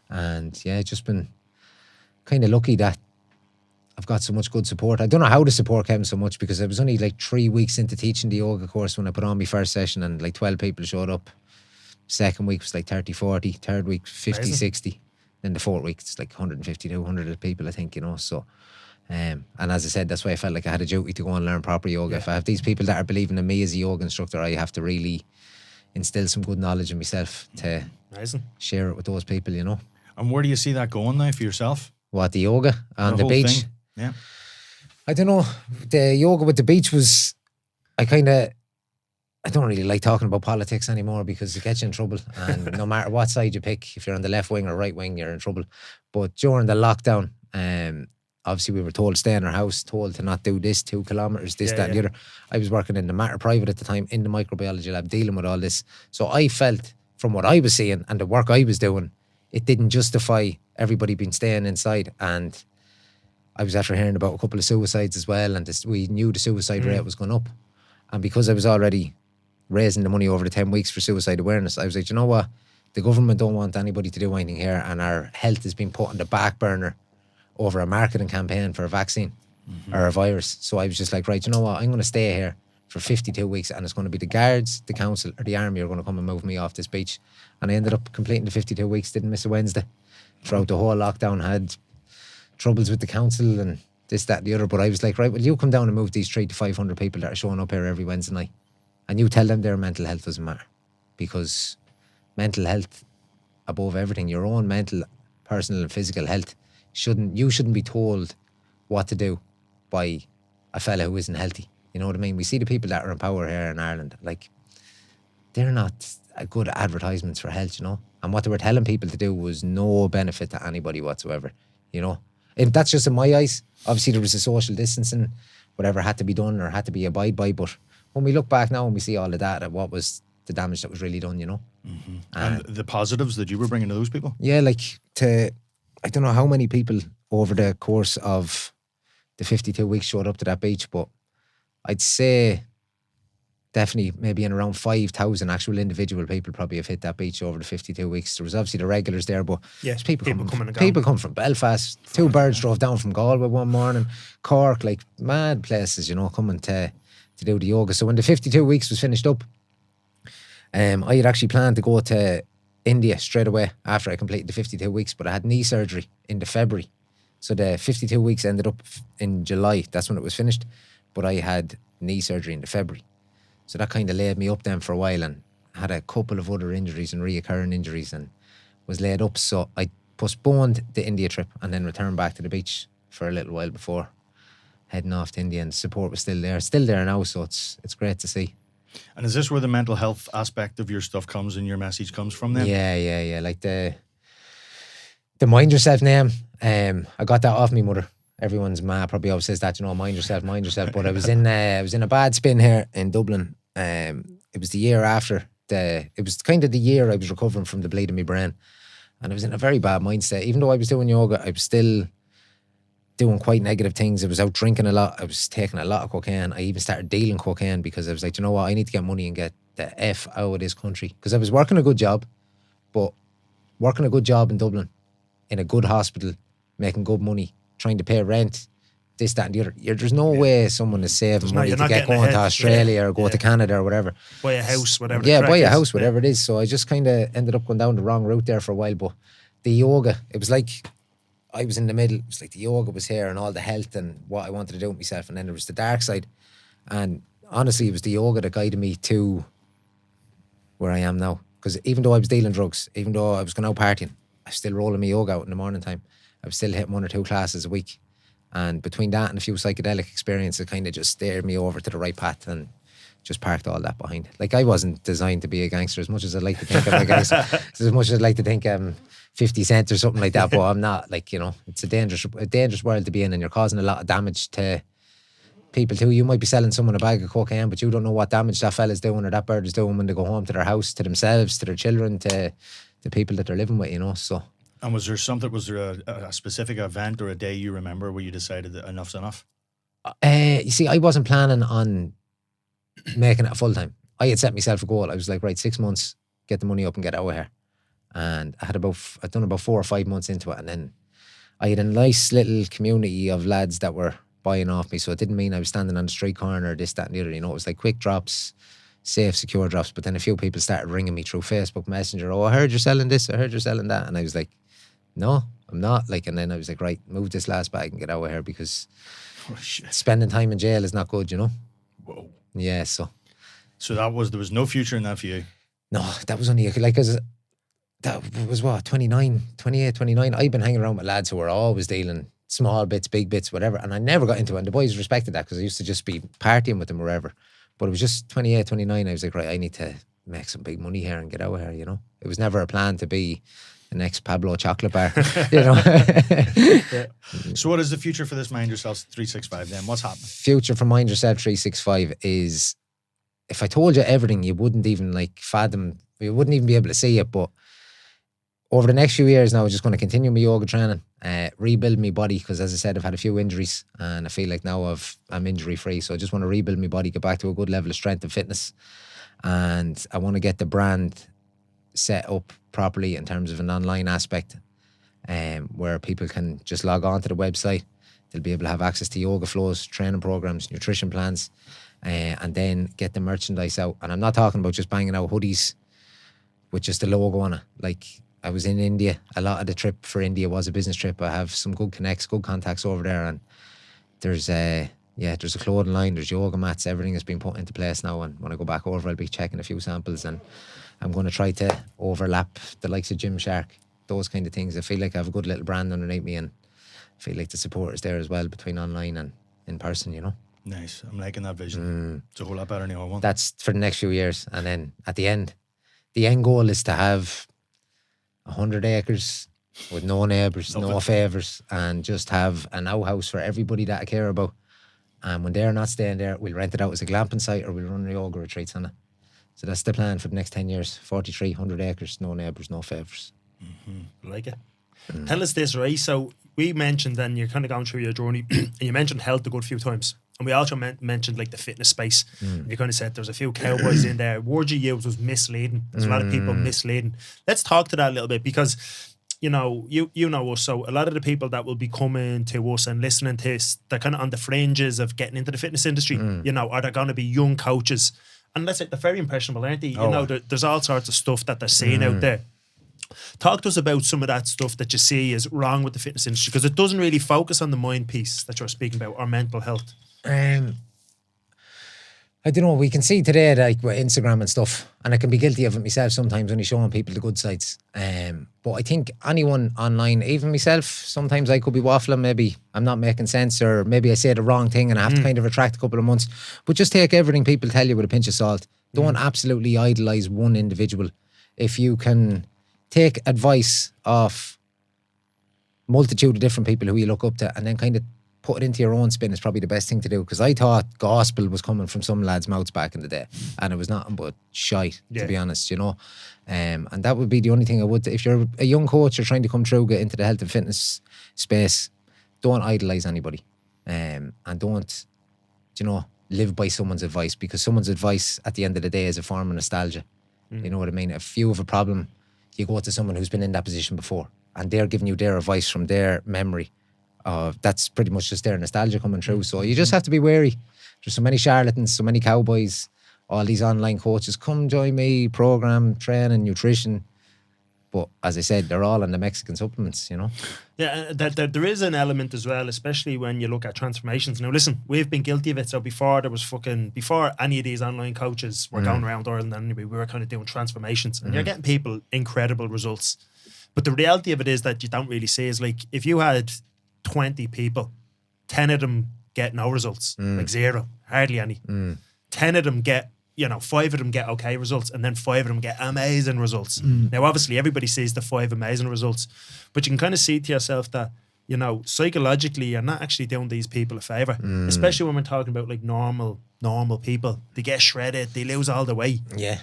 And yeah, just been kind of lucky that I've got so much good support. I don't know how the support came so much, because I was only like 3 weeks into teaching the yoga course when I put on my first session, and like 12 people showed up. Second week was like 30, 40. Third week, 50, amazing. 60. Then the fourth week, it's like 150, 200 people, I think, you know. So, and as I said, that's why I felt like I had a duty to go and learn proper yoga. If I have these people that are believing in me as a yoga instructor, I have to really instill some good knowledge in myself to share it with those people, you know. And where do you see that going now for yourself? What, the yoga on the beach? Thing. Yeah. I don't know. The yoga with the beach was, I don't really like talking about politics anymore because it gets you in trouble. And no matter what side you pick, if you're on the left wing or right wing, you're in trouble. But during the lockdown, obviously we were told stay in our house, told to not do this, 2 kilometres, that and the other. I was working in the Mater Private at the time in the microbiology lab dealing with all this. So I felt from what I was seeing and the work I was doing, it didn't justify everybody being staying inside. And I was after hearing about a couple of suicides as well, and we knew the suicide rate was going up. And because I was already raising the money over the 10 weeks for suicide awareness, I was like, you know what? The government don't want anybody to do anything here, and our health has been put on the back burner over a marketing campaign for a vaccine or a virus. So I was just like, right, you know what? I'm going to stay here for 52 weeks, and it's going to be the guards, the council, or the army are going to come and move me off this beach. And I ended up completing the 52 weeks, didn't miss a Wednesday. Throughout the whole lockdown, had troubles with the council and this, that, and the other. But I was like, right, well, you come down and move these 300 to 500 people that are showing up here every Wednesday night. and you tell them their mental health doesn't matter, because mental health above everything, your own mental, personal and physical health, you shouldn't be told what to do by a fella who isn't healthy. You know what I mean? We see the people that are in power here in Ireland, like, they're not good advertisements for health, you know? And what they were telling people to do was no benefit to anybody whatsoever, you know? If that's just in my eyes. Obviously there was a social distancing, whatever had to be done or had to be abide by, but when we look back now and we see all of that, what was the damage that was really done, you know? Mm-hmm. And the positives that you were bringing to those people? Yeah, like, I don't know how many people over the course of the 52 weeks showed up to that beach, but I'd say definitely maybe in around 5,000 actual individual people probably have hit that beach over the 52 weeks. There was obviously the regulars there, but there's people come from Belfast. Two birds drove down from Galway one morning, Cork, like mad places, you know, coming to do the yoga. So when the 52 weeks was finished up, I had actually planned to go to India straight away after I completed the 52 weeks, but I had knee surgery in the February. So the 52 weeks ended up in July. That's when it was finished. But I had knee surgery in the February. So that kind of laid me up then for a while, and had a couple of other injuries and reoccurring injuries, and was laid up. So I postponed the India trip and then returned back to the beach for a little while before heading off to India, and support was still there now. So it's great to see. And is this where the mental health aspect of your stuff comes and your message comes from then? Yeah. Like the Mind Yourself name, I got that off me mother. Everyone's ma probably always says that, you know, mind yourself. But I was in a bad spin here in Dublin. It was the year after it was kind of the year I was recovering from the bleed in my brain, and I was in a very bad mindset. Even though I was doing yoga, I was still doing quite negative things. I was out drinking a lot. I was taking a lot of cocaine. I even started dealing cocaine because I was like, you know what, I need to get money and get the F out of this country, because I was working a good job, but working a good job in Dublin in a good hospital, making good money, trying to pay rent, this, that and the other. There's no way someone is saving money to get going to Australia or go to Canada or whatever. Buy a house, whatever. Yeah, buy a house, whatever it is. So I just kind of ended up going down the wrong route there for a while. But the yoga, it was like I was in the middle. It was like the yoga was here and all the health and what I wanted to do with myself. And then there was the dark side. And honestly, it was the yoga that guided me to where I am now. Because even though I was dealing drugs, even though I was going out partying, I was still rolling my yoga out in the morning time. I was still hitting 1 or 2 classes a week. And between that and a few psychedelic experiences, it kind of just steered me over to the right path and just parked all that behind. Like, I wasn't designed to be a gangster as much as I'd like to think I'm a gangster. As much as I'd like to think I'm 50 Cent or something like that, but I'm not. Like, you know, it's a dangerous world to be in, and you're causing a lot of damage to people too. You might be selling someone a bag of cocaine, but you don't know what damage that fella's doing or that bird is doing when they go home to their house, to themselves, to their children, to the people that they're living with, you know, so... And was there a specific event or a day you remember where you decided that enough's enough? You see, I wasn't planning on making it a full time. I had set myself a goal. I was like, right, 6 months, get the money up and get out of here. And I'd done about 4 or 5 months into it. And then I had a nice little community of lads that were buying off me. So it didn't mean I was standing on the street corner or this, that and the other. You know, it was like quick drops, safe, secure drops. But then a few people started ringing me through Facebook Messenger. Oh, I heard you're selling this. I heard you're selling that. And I was like, no, I'm not. Like, and then I was like, right, move this last bag and get out of here, because spending time in jail is not good, you know? Whoa. Yeah, so there was no future in that for you? No, that was only, like, that was what, 28, 29. I've been hanging around with lads who were always dealing small bits, big bits, whatever, and I never got into it. And the boys respected that, because I used to just be partying with them wherever. But it was just 28, 29. I was like, right, I need to make some big money here and get out of here, you know? It was never a plan to be the next Pablo chocolate bar, you know. Yeah. So what is the future for this Mind Yourself 365 then? What's happening? Future for Mind Yourself 365 is, if I told you everything, you wouldn't even like fathom, you wouldn't even be able to see it. But over the next few years now, I'm just going to continue my yoga training, rebuild my body, because as I said, I've had a few injuries and I feel like now I'm injury free. So I just want to rebuild my body, get back to a good level of strength and fitness. And I want to get the brand set up properly in terms of an online aspect, where people can just log on to the website. They'll be able to have access to yoga flows, training programs, nutrition plans, and then get the merchandise out. And I'm not talking about just banging out hoodies with just a logo on it. Like, I was in India. A lot of the trip for India was a business trip. I have some good connects, good contacts over there, and there's yeah, there's a clothing line, there's yoga mats, everything has been put into place now. And when I go back over, I'll be checking a few samples, and I'm going to try to overlap the likes of Gymshark, those kind of things. I feel like I have a good little brand underneath me, and I feel like the support is there as well between online and in person, you know. Nice. I'm liking that vision. It's a whole lot better than the other one. That's for the next few years. And then at the end goal is to have 100 acres with no neighbours, no favours, and just have an outhouse for everybody that I care about. And when they're not staying there, we'll rent it out as a glamping site, or we'll run yoga retreats on it. So that's the plan for the next 10 years. 100 acres, no neighbours, no favours. I like it. Tell us this, right? So we mentioned then you're kind of going through your journey and you mentioned health a good few times. And we also mentioned like the fitness space. You kind of said there's a few cowboys in there. Word you used was misleading. There's a lot of people misleading. Let's talk to that a little bit, because you know us. So a lot of the people that will be coming to us and listening to this, they're kind of on the fringes of getting into the fitness industry. You know, are they going to be young coaches? And let's say they're very impressionable, aren't they? You know, there's all sorts of stuff that they're seeing out there. Talk to us about some of that stuff that you see is wrong with the fitness industry, because it doesn't really focus on the mind piece that you're speaking about, or mental health. I don't know, we can see today, like with Instagram and stuff, and I can be guilty of it myself sometimes, only showing people the good sides. But I think anyone online, even myself, sometimes I could be waffling, maybe I'm not making sense, or maybe I say the wrong thing and I have to kind of retract a couple of months. But just take everything people tell you with a pinch of salt. Don't absolutely idolise one individual. If you can take advice off multitude of different people who you look up to, and then kind of put it into your own spin, is probably the best thing to do. Because I thought gospel was coming from some lads' mouths back in the day, and it was nothing but shite, to be honest, you know. And that would be the only thing I would. If you're a young coach, you're trying to come through, get into the health and fitness space, don't idolise anybody, and don't, you know, live by someone's advice, because someone's advice at the end of the day is a form of nostalgia. You know what I mean? If you have a problem, you go to someone who's been in that position before, and they're giving you their advice from their memory. That's pretty much just their nostalgia coming through. So you just have to be wary. There's so many charlatans, so many cowboys, all these online coaches. Come join me, program, training, nutrition. But as I said, they're all on the Mexican supplements, you know. Yeah, there is an element as well, especially when you look at transformations. Now, listen, we've been guilty of it. So before any of these online coaches were going around Ireland, anyway, we were kind of doing transformations, and you're getting people incredible results. But the reality of it is that you don't really see is, like, if you had 20 people, 10 of them get no results, like zero, hardly any. 10 of them get, 5 of them get okay results, and then 5 of them get amazing results. Now, obviously, everybody sees the 5 amazing results, but you can kind of see to yourself that, psychologically, you're not actually doing these people a favour, especially when we're talking about like normal people. They get shredded, they lose all the weight. Yeah.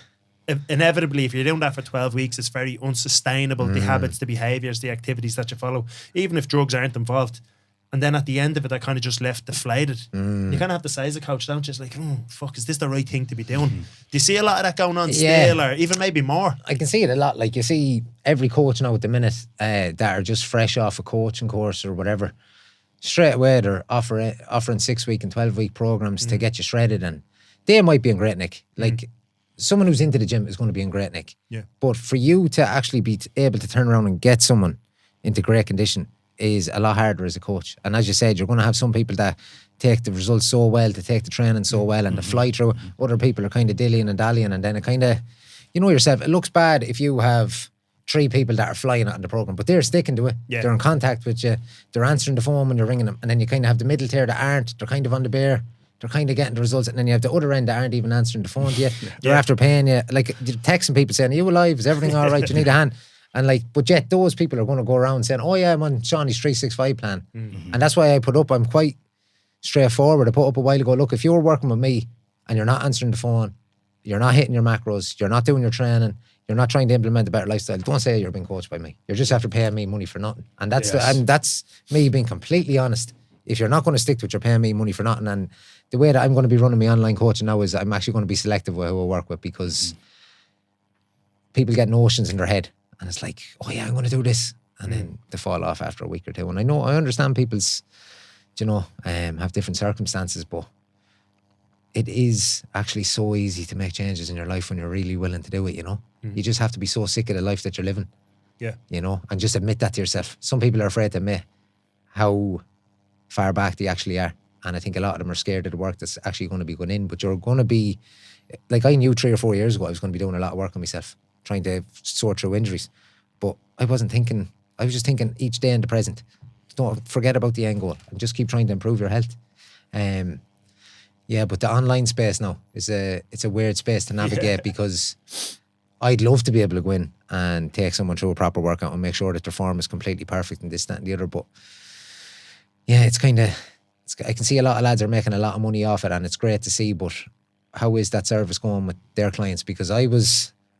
Inevitably, if you're doing that for 12 weeks, it's very unsustainable, the habits, the behaviours, the activities that you follow, even if drugs aren't involved. And then at the end of it, I kind of just left deflated. You kind of have to say as a coach, don't you? Just like, fuck, is this the right thing to be doing? Do you see a lot of that going on still, or even maybe more? I can see it a lot. Like, you see every coach now at the minute that are just fresh off a coaching course or whatever, straight away they're offering 6-week and 12-week programs to get you shredded, and they might be in great nick. Like, someone who's into the gym is going to be in great nick. Yeah. But for you to actually be able to turn around and get someone into great condition is a lot harder as a coach. And as you said, you're going to have some people that take the results so well, to take the training so well, and to fly through. Other people are kind of dillying and dallying, and then it kind of, you know yourself, it looks bad if you have 3 people that are flying on the program, but they're sticking to it. Yeah. They're in contact with you. They're answering the phone when you're ringing them. And then you kind of have the middle tier that aren't. They're kind of on the bear. They're kind of getting the results. And then you have the other end that aren't even answering the phone to you. They're after paying you. Like, you're texting people saying, are you alive? Is everything all right? Do you need a hand? And like, but yet those people are going to go around saying, oh yeah, I'm on Seanie's 365 plan. And that's why I put up, I'm quite straightforward. I put up a while ago, look, if you're working with me and you're not answering the phone, you're not hitting your macros, you're not doing your training, you're not trying to implement a better lifestyle, don't say you're being coached by me. You're just after paying me money for nothing. And that's that's me being completely honest. If you're not going to stick to it, you're paying me money for nothing. And the way that I'm going to be running my online coaching now is I'm actually going to be selective with who I work with, because people get notions in their head. And it's like, oh yeah, I'm going to do this. And then they fall off after a week or two. And I understand people's, have different circumstances, but it is actually so easy to make changes in your life when you're really willing to do it, You just have to be so sick of the life that you're living. Yeah. And just admit that to yourself. Some people are afraid to admit how far back they actually are. And I think a lot of them are scared of the work that's actually going to be going in. But you're going to be, like I knew 3 or 4 years ago I was going to be doing a lot of work on myself, trying to sort through injuries. But I wasn't thinking, I was just thinking each day in the present. Don't forget about the end goal and just keep trying to improve your health. Yeah, but the online space now it's a weird space to navigate because I'd love to be able to go in and take someone through a proper workout and make sure that their form is completely perfect and this, that and the other. But yeah, it's kind of, I can see a lot of lads are making a lot of money off it and it's great to see, but how is that service going with their clients? Because I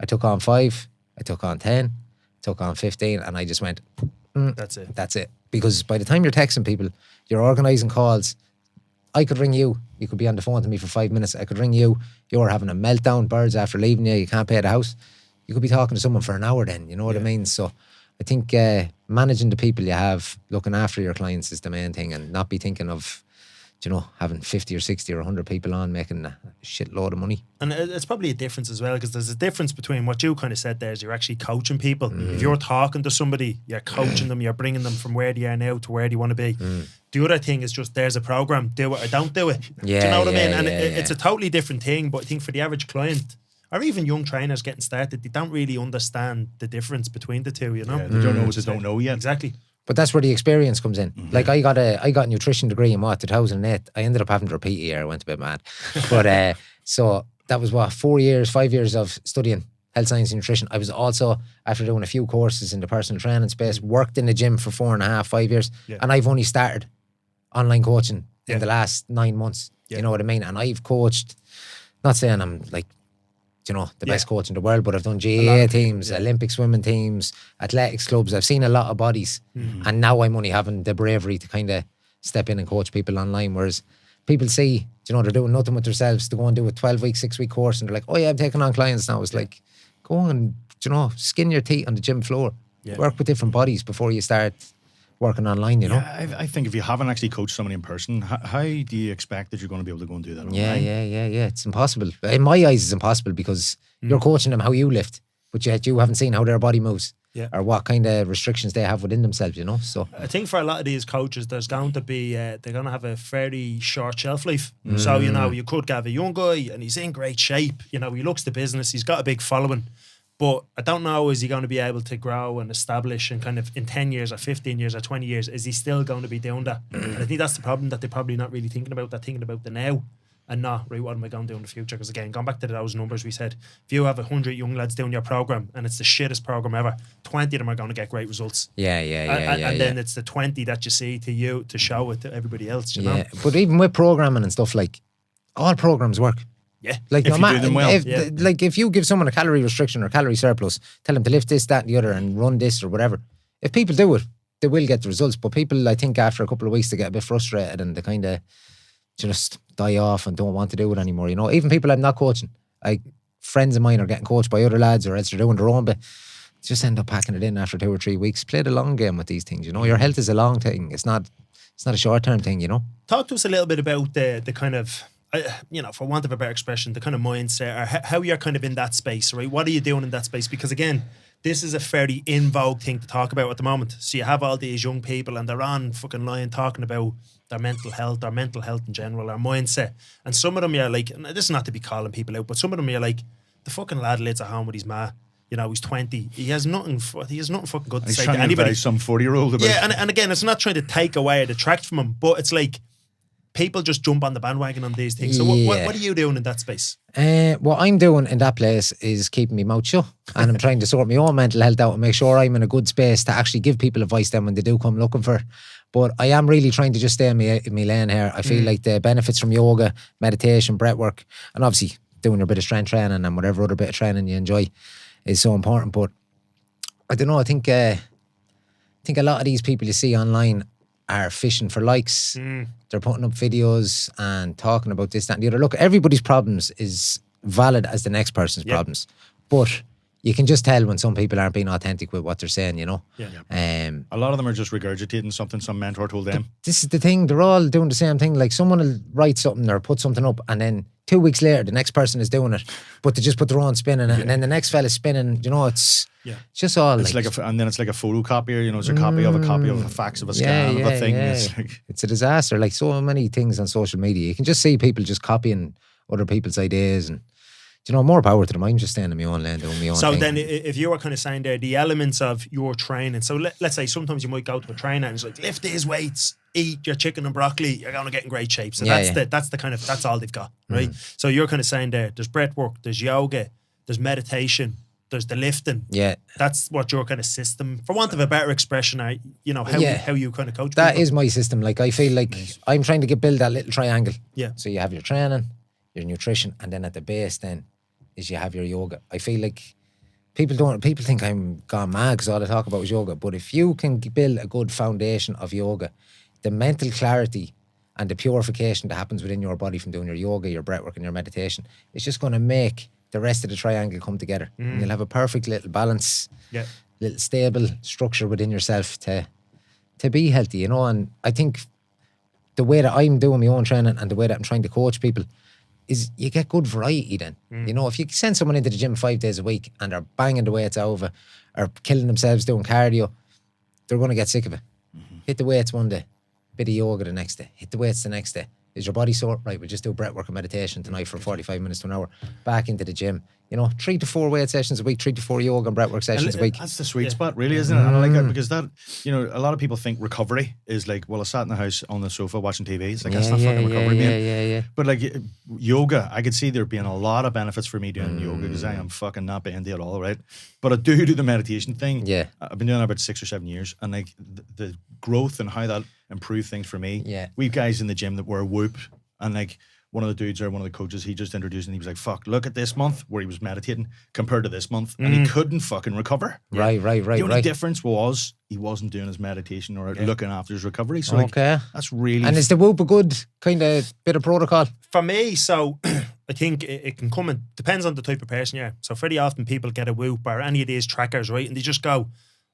took on 5, I took on 10, took on 15 and I just went, That's it. Because by the time you're texting people, you're organising calls. I could ring you. You could be on the phone to me for 5 minutes. I could ring you. You're having a meltdown, birds after leaving you. You can't pay the house. You could be talking to someone for an hour then. You know what I mean? So I think managing the people you have, looking after your clients is the main thing, and not be thinking of, you know, having 50 or 60 or 100 people on making a shitload of money. And it's probably a difference as well, because there's a difference between what you kind of said there is you're actually coaching people. If you're talking to somebody, you're coaching them, you're bringing them from where they are now to where they want to be. The other thing is just there's a program, do it or don't do it. Yeah, do you know what I mean? And yeah, it's a totally different thing, but I think for the average client, or even young trainers getting started, they don't really understand the difference between the two, you know? Yeah, they don't know what they don't know yet. Exactly. But that's where the experience comes in. Like I got a nutrition degree in 2008. I ended up having to repeat a year. I went a bit mad. But so that was 5 years of studying health science and nutrition. I was also, after doing a few courses in the personal training space, worked in the gym for 4.5, 5 years. Yeah. And I've only started online coaching in the last 9 months. You know what I mean? And I've coached, not saying I'm like, you know, the best coach in the world, but I've done GAA teams, Olympic swimming teams, athletics clubs. I've seen a lot of bodies, and now I'm only having the bravery to kind of step in and coach people online. Whereas people see, you know, they're doing nothing with themselves to go and do a 12-week, 6-week course, and they're like, oh yeah, I'm taking on clients now. It's like, go and, you know, skin your teeth on the gym floor. Work with different bodies before you start working online, you know? Yeah, I think if you haven't actually coached somebody in person, how do you expect that you're going to be able to go and do that online? Yeah. It's impossible. In my eyes, it's impossible because you're coaching them how you lift, but yet you haven't seen how their body moves or what kind of restrictions they have within themselves, you know? So I think for a lot of these coaches, there's going to be, they're going to have a fairly short shelf life. So, you know, you could have a young guy and he's in great shape. You know, he looks the business, he's got a big following. But I don't know, is he going to be able to grow and establish and kind of in 10 years or 15 years or 20 years, is he still going to be doing that? And I think that's the problem, that they're probably not really thinking about that, thinking about the now and not, right, what am I going to do in the future? Because again, going back to those numbers we said, if you have 100 young lads doing your program and it's the shittest program ever, 20 of them are going to get great results. And then it's the 20 that you see to show it to everybody else, you know? But even with programming and stuff, like, all programs work. Yeah, like if you do them well. Like if you give someone a calorie restriction or calorie surplus, tell them to lift this, that and the other and run this or whatever. If people do it, they will get the results. But people, I think after a couple of weeks, they get a bit frustrated and they kind of just die off and don't want to do it anymore. You know, even people I'm not coaching, like friends of mine are getting coached by other lads or else they're doing their own bit. Just end up packing it in after 2 or 3 weeks. Play the long game with these things. You know, your health is a long thing. It's not a short term thing. You know. Talk to us a little bit about the kind of, you know, for want of a better expression, the kind of mindset or how you're kind of in that space, right? What are you doing in that space? Because again, this is a fairly in vogue thing to talk about at the moment. So you have all these young people and they're on fucking line talking about their mental health in general, their mindset. And some of them you're like, and this is not to be calling people out, but some of them you're like, the fucking lad lives at home with his ma. You know, he's 20. He has nothing fucking good to say to anybody. Some 40-year-old about. Yeah, and again, it's not trying to take away or detract from him, but it's like, people just jump on the bandwagon on these things. So what are you doing in that space? What I'm doing in that place is keeping my mouth shut, and I'm trying to sort my own mental health out and make sure I'm in a good space to actually give people advice then when they do come looking for. But I am really trying to just stay in my lane here. I feel like the benefits from yoga, meditation, breath work, and obviously doing a bit of strength training and whatever other bit of training you enjoy is so important. But I don't know, I think a lot of these people you see online are fishing for likes. They're putting up videos and talking about this, that and the other. Look, everybody's problems is valid as the next person's problems. But you can just tell when some people aren't being authentic with what they're saying, you know? A lot of them are just regurgitating something some mentor told them. This is the thing. They're all doing the same thing. Like someone will write something or put something up and then 2 weeks later, the next person is doing it, but they just put their own spin in it, and then the next fella's spinning. You know, it's just all. It's and then it's like a photocopier. You know, it's a copy of a fax of a scan of a thing. It's a disaster. Like so many things on social media, you can just see people just copying other people's ideas, and you know, more power to them. I'm just staying in my own lane doing my own thing. So then, if you were kind of saying there, the elements of your training. So let's say sometimes you might go to a trainer and it's like, lift these weights, eat your chicken and broccoli, you're going to get in great shape. So that's the kind of, that's all they've got, right? So you're kind of saying there's breath work, there's yoga, there's meditation, there's the lifting. Yeah. That's what your kind of system, for want of a better expression, how you kind of coach that people. is my system. Like, I feel like I'm trying to build that little triangle. Yeah. So you have your training, your nutrition, and then at the base then is you have your yoga. I feel like people think I'm gone mad because all I talk about is yoga. But if you can build a good foundation of yoga, the mental clarity and the purification that happens within your body from doing your yoga, your breathwork, and your meditation, it's just going to make the rest of the triangle come together. And you'll have a perfect little balance, little stable structure within yourself to be healthy, you know. And I think the way that I'm doing my own training and the way that I'm trying to coach people is you get good variety then. You know, if you send someone into the gym 5 days a week and they're banging the weights over or killing themselves doing cardio, they're going to get sick of it. Hit the weights one day, bit of yoga the next day, hit the weights the next day. Is your body sore? Right, we'll just do breathwork and meditation tonight for 45 minutes to an hour. Back into the gym. You know, 3 to 4 weight sessions a week, 3 to 4 yoga and breathwork sessions a week. That's the sweet spot, really, isn't it? And I like that because that, you know, a lot of people think recovery is like, well, I sat in the house on the sofa watching TV. It's like, that's not fucking recovery, man. But like yoga, I could see there being a lot of benefits for me doing yoga because I am fucking not bendy at all, right? But I do the meditation thing. Yeah. I've been doing it about 6 or 7 years, and like the growth and how that improved things for me. Yeah. We've guys in the gym that wear Whoop, and like one of the dudes or one of the coaches, he just introduced and he was like, fuck, look at this month where he was meditating compared to this month, and he couldn't fucking recover. Right. The only difference was he wasn't doing his meditation or looking after his recovery. So like, that's really... And is the Whoop a good kind of bit of protocol? For me, so I think it can come and depends on the type of person you are. So very often people get a Whoop or any of these trackers, right? And they just go,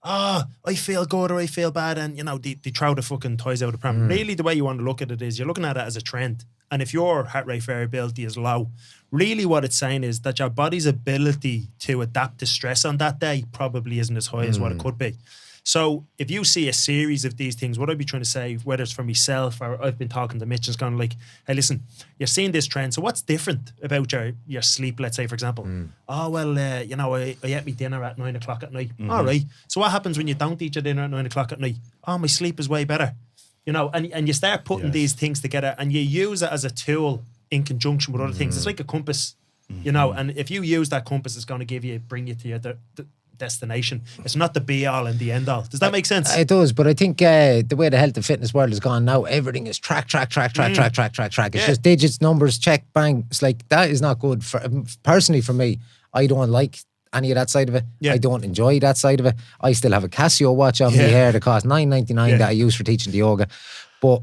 I feel good or I feel bad, and you know, they throw the fucking toys out of the pram. Really, the way you want to look at it is you're looking at it as a trend. And if your heart rate variability is low, really what it's saying is that your body's ability to adapt to stress on that day probably isn't as high as what it could be. So if you see a series of these things, what I'd be trying to say, whether it's for myself or I've been talking to Mitch and it's kind of like, hey, listen, you're seeing this trend. So what's different about your sleep, let's say, for example? Oh, well, you know, I ate my dinner at 9 o'clock at night. All right. So what happens when you don't eat your dinner at 9 o'clock at night? Oh, my sleep is way better. You know, and you start putting these things together and you use it as a tool in conjunction with other things. It's like a compass, you know, and if you use that compass, it's going to bring you to your destination. It's not the be all and the end all. Does that make sense? It does, but I think the way the health and fitness world has gone now, everything is track. It's just digits, numbers, check, bang. It's like, that is not good. Personally, for me, I don't like any of that side of it. I don't enjoy that side of it. I still have a Casio watch on my hair that costs $9.99 that I use for teaching the yoga. But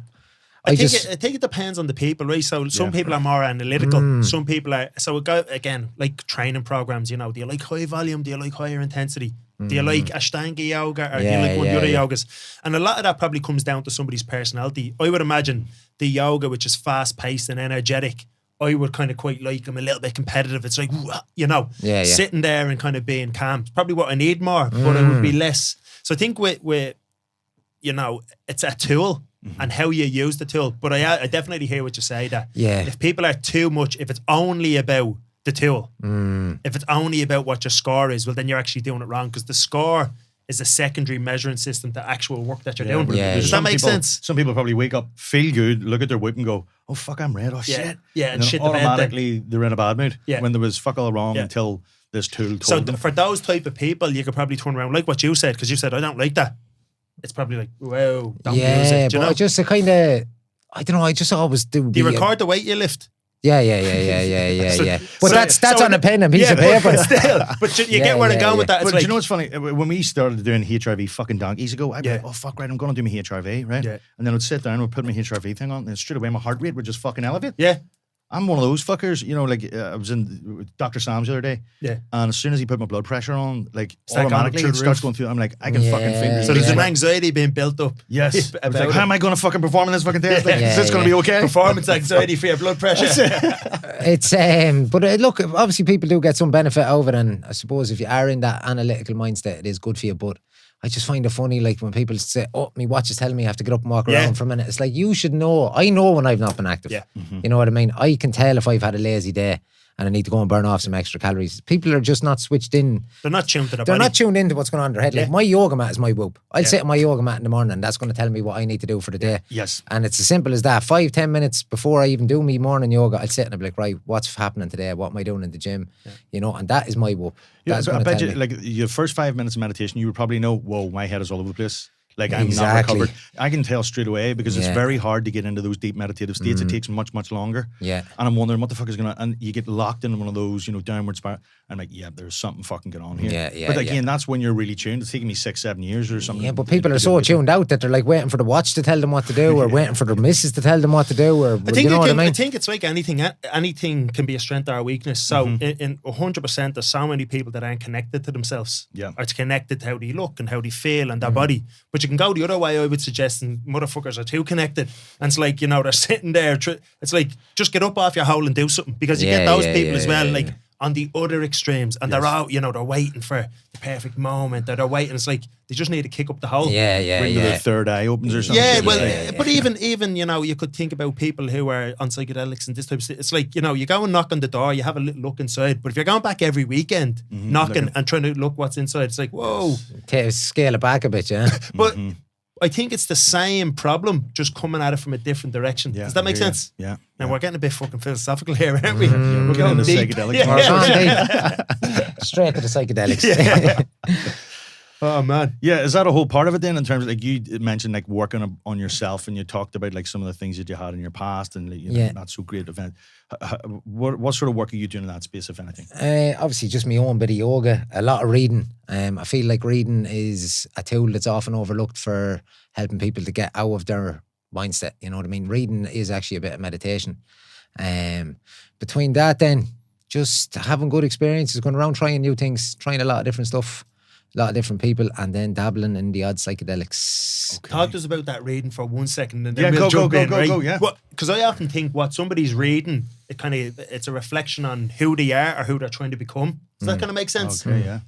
I think it depends on the people, right? So some people are more analytical. Some people are, so it go again, like training programs, you know, do you like high volume? Do you like higher intensity? Do you like Ashtanga yoga or do you like one of the other yogas? And a lot of that probably comes down to somebody's personality. I would imagine the yoga, which is fast paced and energetic, I would kind of quite like them, a little bit competitive. It's like, you know, sitting there and kind of being calm. It's probably what I need more, but it would be less. So I think with you know, it's a tool and how you use the tool. But I definitely hear what you say, that if people are too much, if it's only about the tool, if it's only about what your score is, well, then you're actually doing it wrong, because the score is a secondary measuring system to actual work that you're doing. Does that make sense? Some people probably wake up, feel good, look at their whip and go, oh, fuck, I'm red. Oh, shit. Yeah, and shit automatically they're in a bad mood when there was fuck all wrong until this tool told them. For those type of people, you could probably turn around, like what you said, because you said, I don't like that. It's probably like, wow, don't use it. Do you know? Just a kind of, I don't know, I just always do. Do you record the weight you lift? Yeah. But that's on a pen and piece of paper. But you get where I'm going with that. But you know what's funny? When we started doing HRV fucking donkeys ago, I'd be like, oh fuck, right, I'm going to do my HRV, right? Yeah. And then I'd sit down, I'd put my HRV thing on, and straight away my heart rate would just fucking elevate. Yeah. I'm one of those fuckers, you know, like I was in with Dr. Sam's the other day. Yeah. And as soon as he put my blood pressure on, like Start going automatically through it the starts roof. going through. I'm like, I can fucking feel it. So there's an anxiety being built up. Yes. I was about like, how am I going to fucking perform in this fucking test? Like, is this going to be okay? Performance anxiety for your blood pressure. It's but look, obviously people do get some benefit out of it, and I suppose if you are in that analytical mindset, it is good for you. But I just find it funny, like when people say, "Oh, my watch is telling me I have to get up and walk around for a minute." It's like, you should know. I know when I've not been active. Yeah. You know what I mean? I can tell if I've had a lazy day and I need to go and burn off some extra calories. People are just not switched in. They're not tuned to their They're body. not tuned into what's going on in their head. Like my yoga mat is my whoop. I'll Yeah. sit on my yoga mat in the morning and that's going to tell me what I need to do for the day. Yes. And it's as simple as that. 5-10 minutes before I even do me morning yoga, I'll sit and I'll be like, right, what's happening today? What am I doing in the gym? You know, and that is my whoop. Yeah, That's but I going to bet tell you, me. like your first 5 minutes of meditation, you would probably know, whoa, my head is all over the place. Like I'm Exactly. not recovered. I can tell straight away because it's Yeah. very hard to get into those deep meditative states. It takes much, much longer. Yeah. And I'm wondering what the fuck is going to, and you get locked in one of those, you know, downward spiral. I'm like, yeah, there's something fucking going on here. Yeah, yeah, But again, that's when you're really tuned. It's taken me 6-7 years or something. Yeah, but people are so tuned out that they're like waiting for the watch to tell them what to do, or waiting for their missus to tell them what to do, or I think you know what I mean? I think it's like anything. Anything can be a strength or a weakness. So in 100%, there's so many people that aren't connected to themselves. Yeah. Or it's connected to how they look and how they feel and their body. But you can go the other way. I would suggest, and motherfuckers are too connected. And it's like, you know, they're sitting there. It's like, just get up off your hole and do something, because you get those people as well. Like on the other extremes, and they're out, you know, they're waiting for the perfect moment, or they're waiting. It's like they just need to kick up the hole. When the third eye opens or something. Yeah, well, but even you know, you could think about people who are on psychedelics and this type of stuff. It's like, you know, you go and knock on the door, you have a little look inside. But if you're going back every weekend, knocking and trying to look what's inside, it's like, whoa. Scale it back a bit, yeah. But I think it's the same problem, just coming at it from a different direction. Yeah, Does that make sense? Yeah. Now we're getting a bit fucking philosophical here, aren't we? We're getting into deep. psychedelics. Straight to the psychedelics. Oh man. Yeah, is that a whole part of it then, in terms of, like, you mentioned like working on yourself, and you talked about like some of the things that you had in your past and, like, you know, not so great event. What sort of work are you doing in that space, if anything? Obviously just my own bit of yoga, a lot of reading. I feel like reading is a tool that's often overlooked for helping people to get out of their mindset. You know what I mean? Reading is actually a bit of meditation. Between that then, just having good experiences, going around trying new things, trying a lot of different stuff, a lot of different people, and then dabbling in the odd psychedelics. Okay. Talk to us about that reading for 1 second, and then Yeah, we'll go, jump go, in, go, right? go, yeah. Because I often think what somebody's reading, it's a reflection on who they are or who they're trying to become. Does that kind of make sense? Okay, yeah.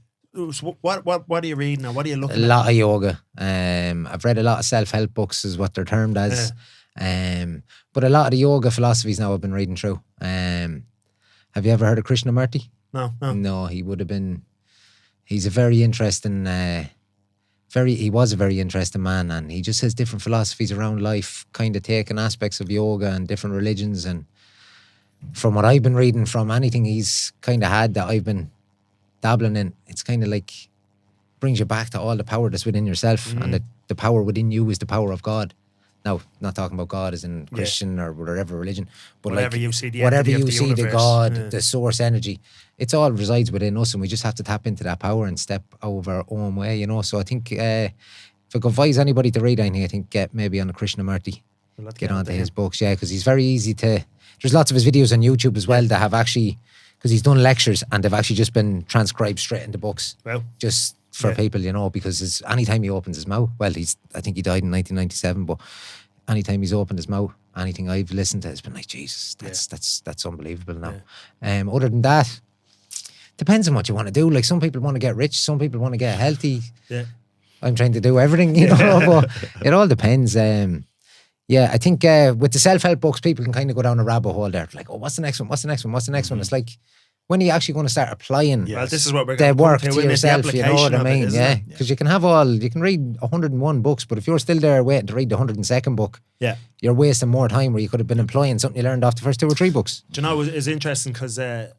So what are you reading, or what are you A looking at? lot of yoga. I've read a lot of self-help books, is what they're termed as. But a lot of the yoga philosophies now I've been reading through. Have you ever heard of Krishnamurti? No. No, he would have been. He's a very interesting. He was a very interesting man, and he just has different philosophies around life, kind of taking aspects of yoga and different religions. And from what I've been reading, from anything he's kind of had that I've been dabbling in, it's kind of like brings you back to all the power that's within yourself, and the power within you is the power of God. Now, not talking about God as in Christian or whatever religion, but Whatever like you see, the whatever entity of you the see, the universe. God, the source energy, it's all resides within us, and we just have to tap into that power and step out of our own way, you know. So I think if I could advise anybody to read anything, I think get maybe on the Krishnamurti, get onto his books, because he's very easy to. There's lots of his videos on YouTube as well that have actually, because he's done lectures and they've actually just been transcribed straight into books. Well, just for people, you know, because anytime he opens his mouth, well, I think he died in 1997, but anytime he's opened his mouth, anything I've listened to, it's been like, Jesus, that's unbelievable now. Other than that, depends on what you want to do. Like, some people want to get rich, some people want to get healthy. Yeah. I'm trying to do everything, you know, but it all depends. I think with the self-help books, people can kind of go down a rabbit hole there. Like, oh, what's the next one? What's the next one? What's the next one? It's like, when are you actually going to start applying well, this is what we're the going work to to yourself, you know what I mean? Yeah. Because you can read 101 books, but if you're still there waiting to read the 102nd book, you're wasting more time where you could have been employing something you learned off the first 2 or 3 books. Do you know, it's interesting because I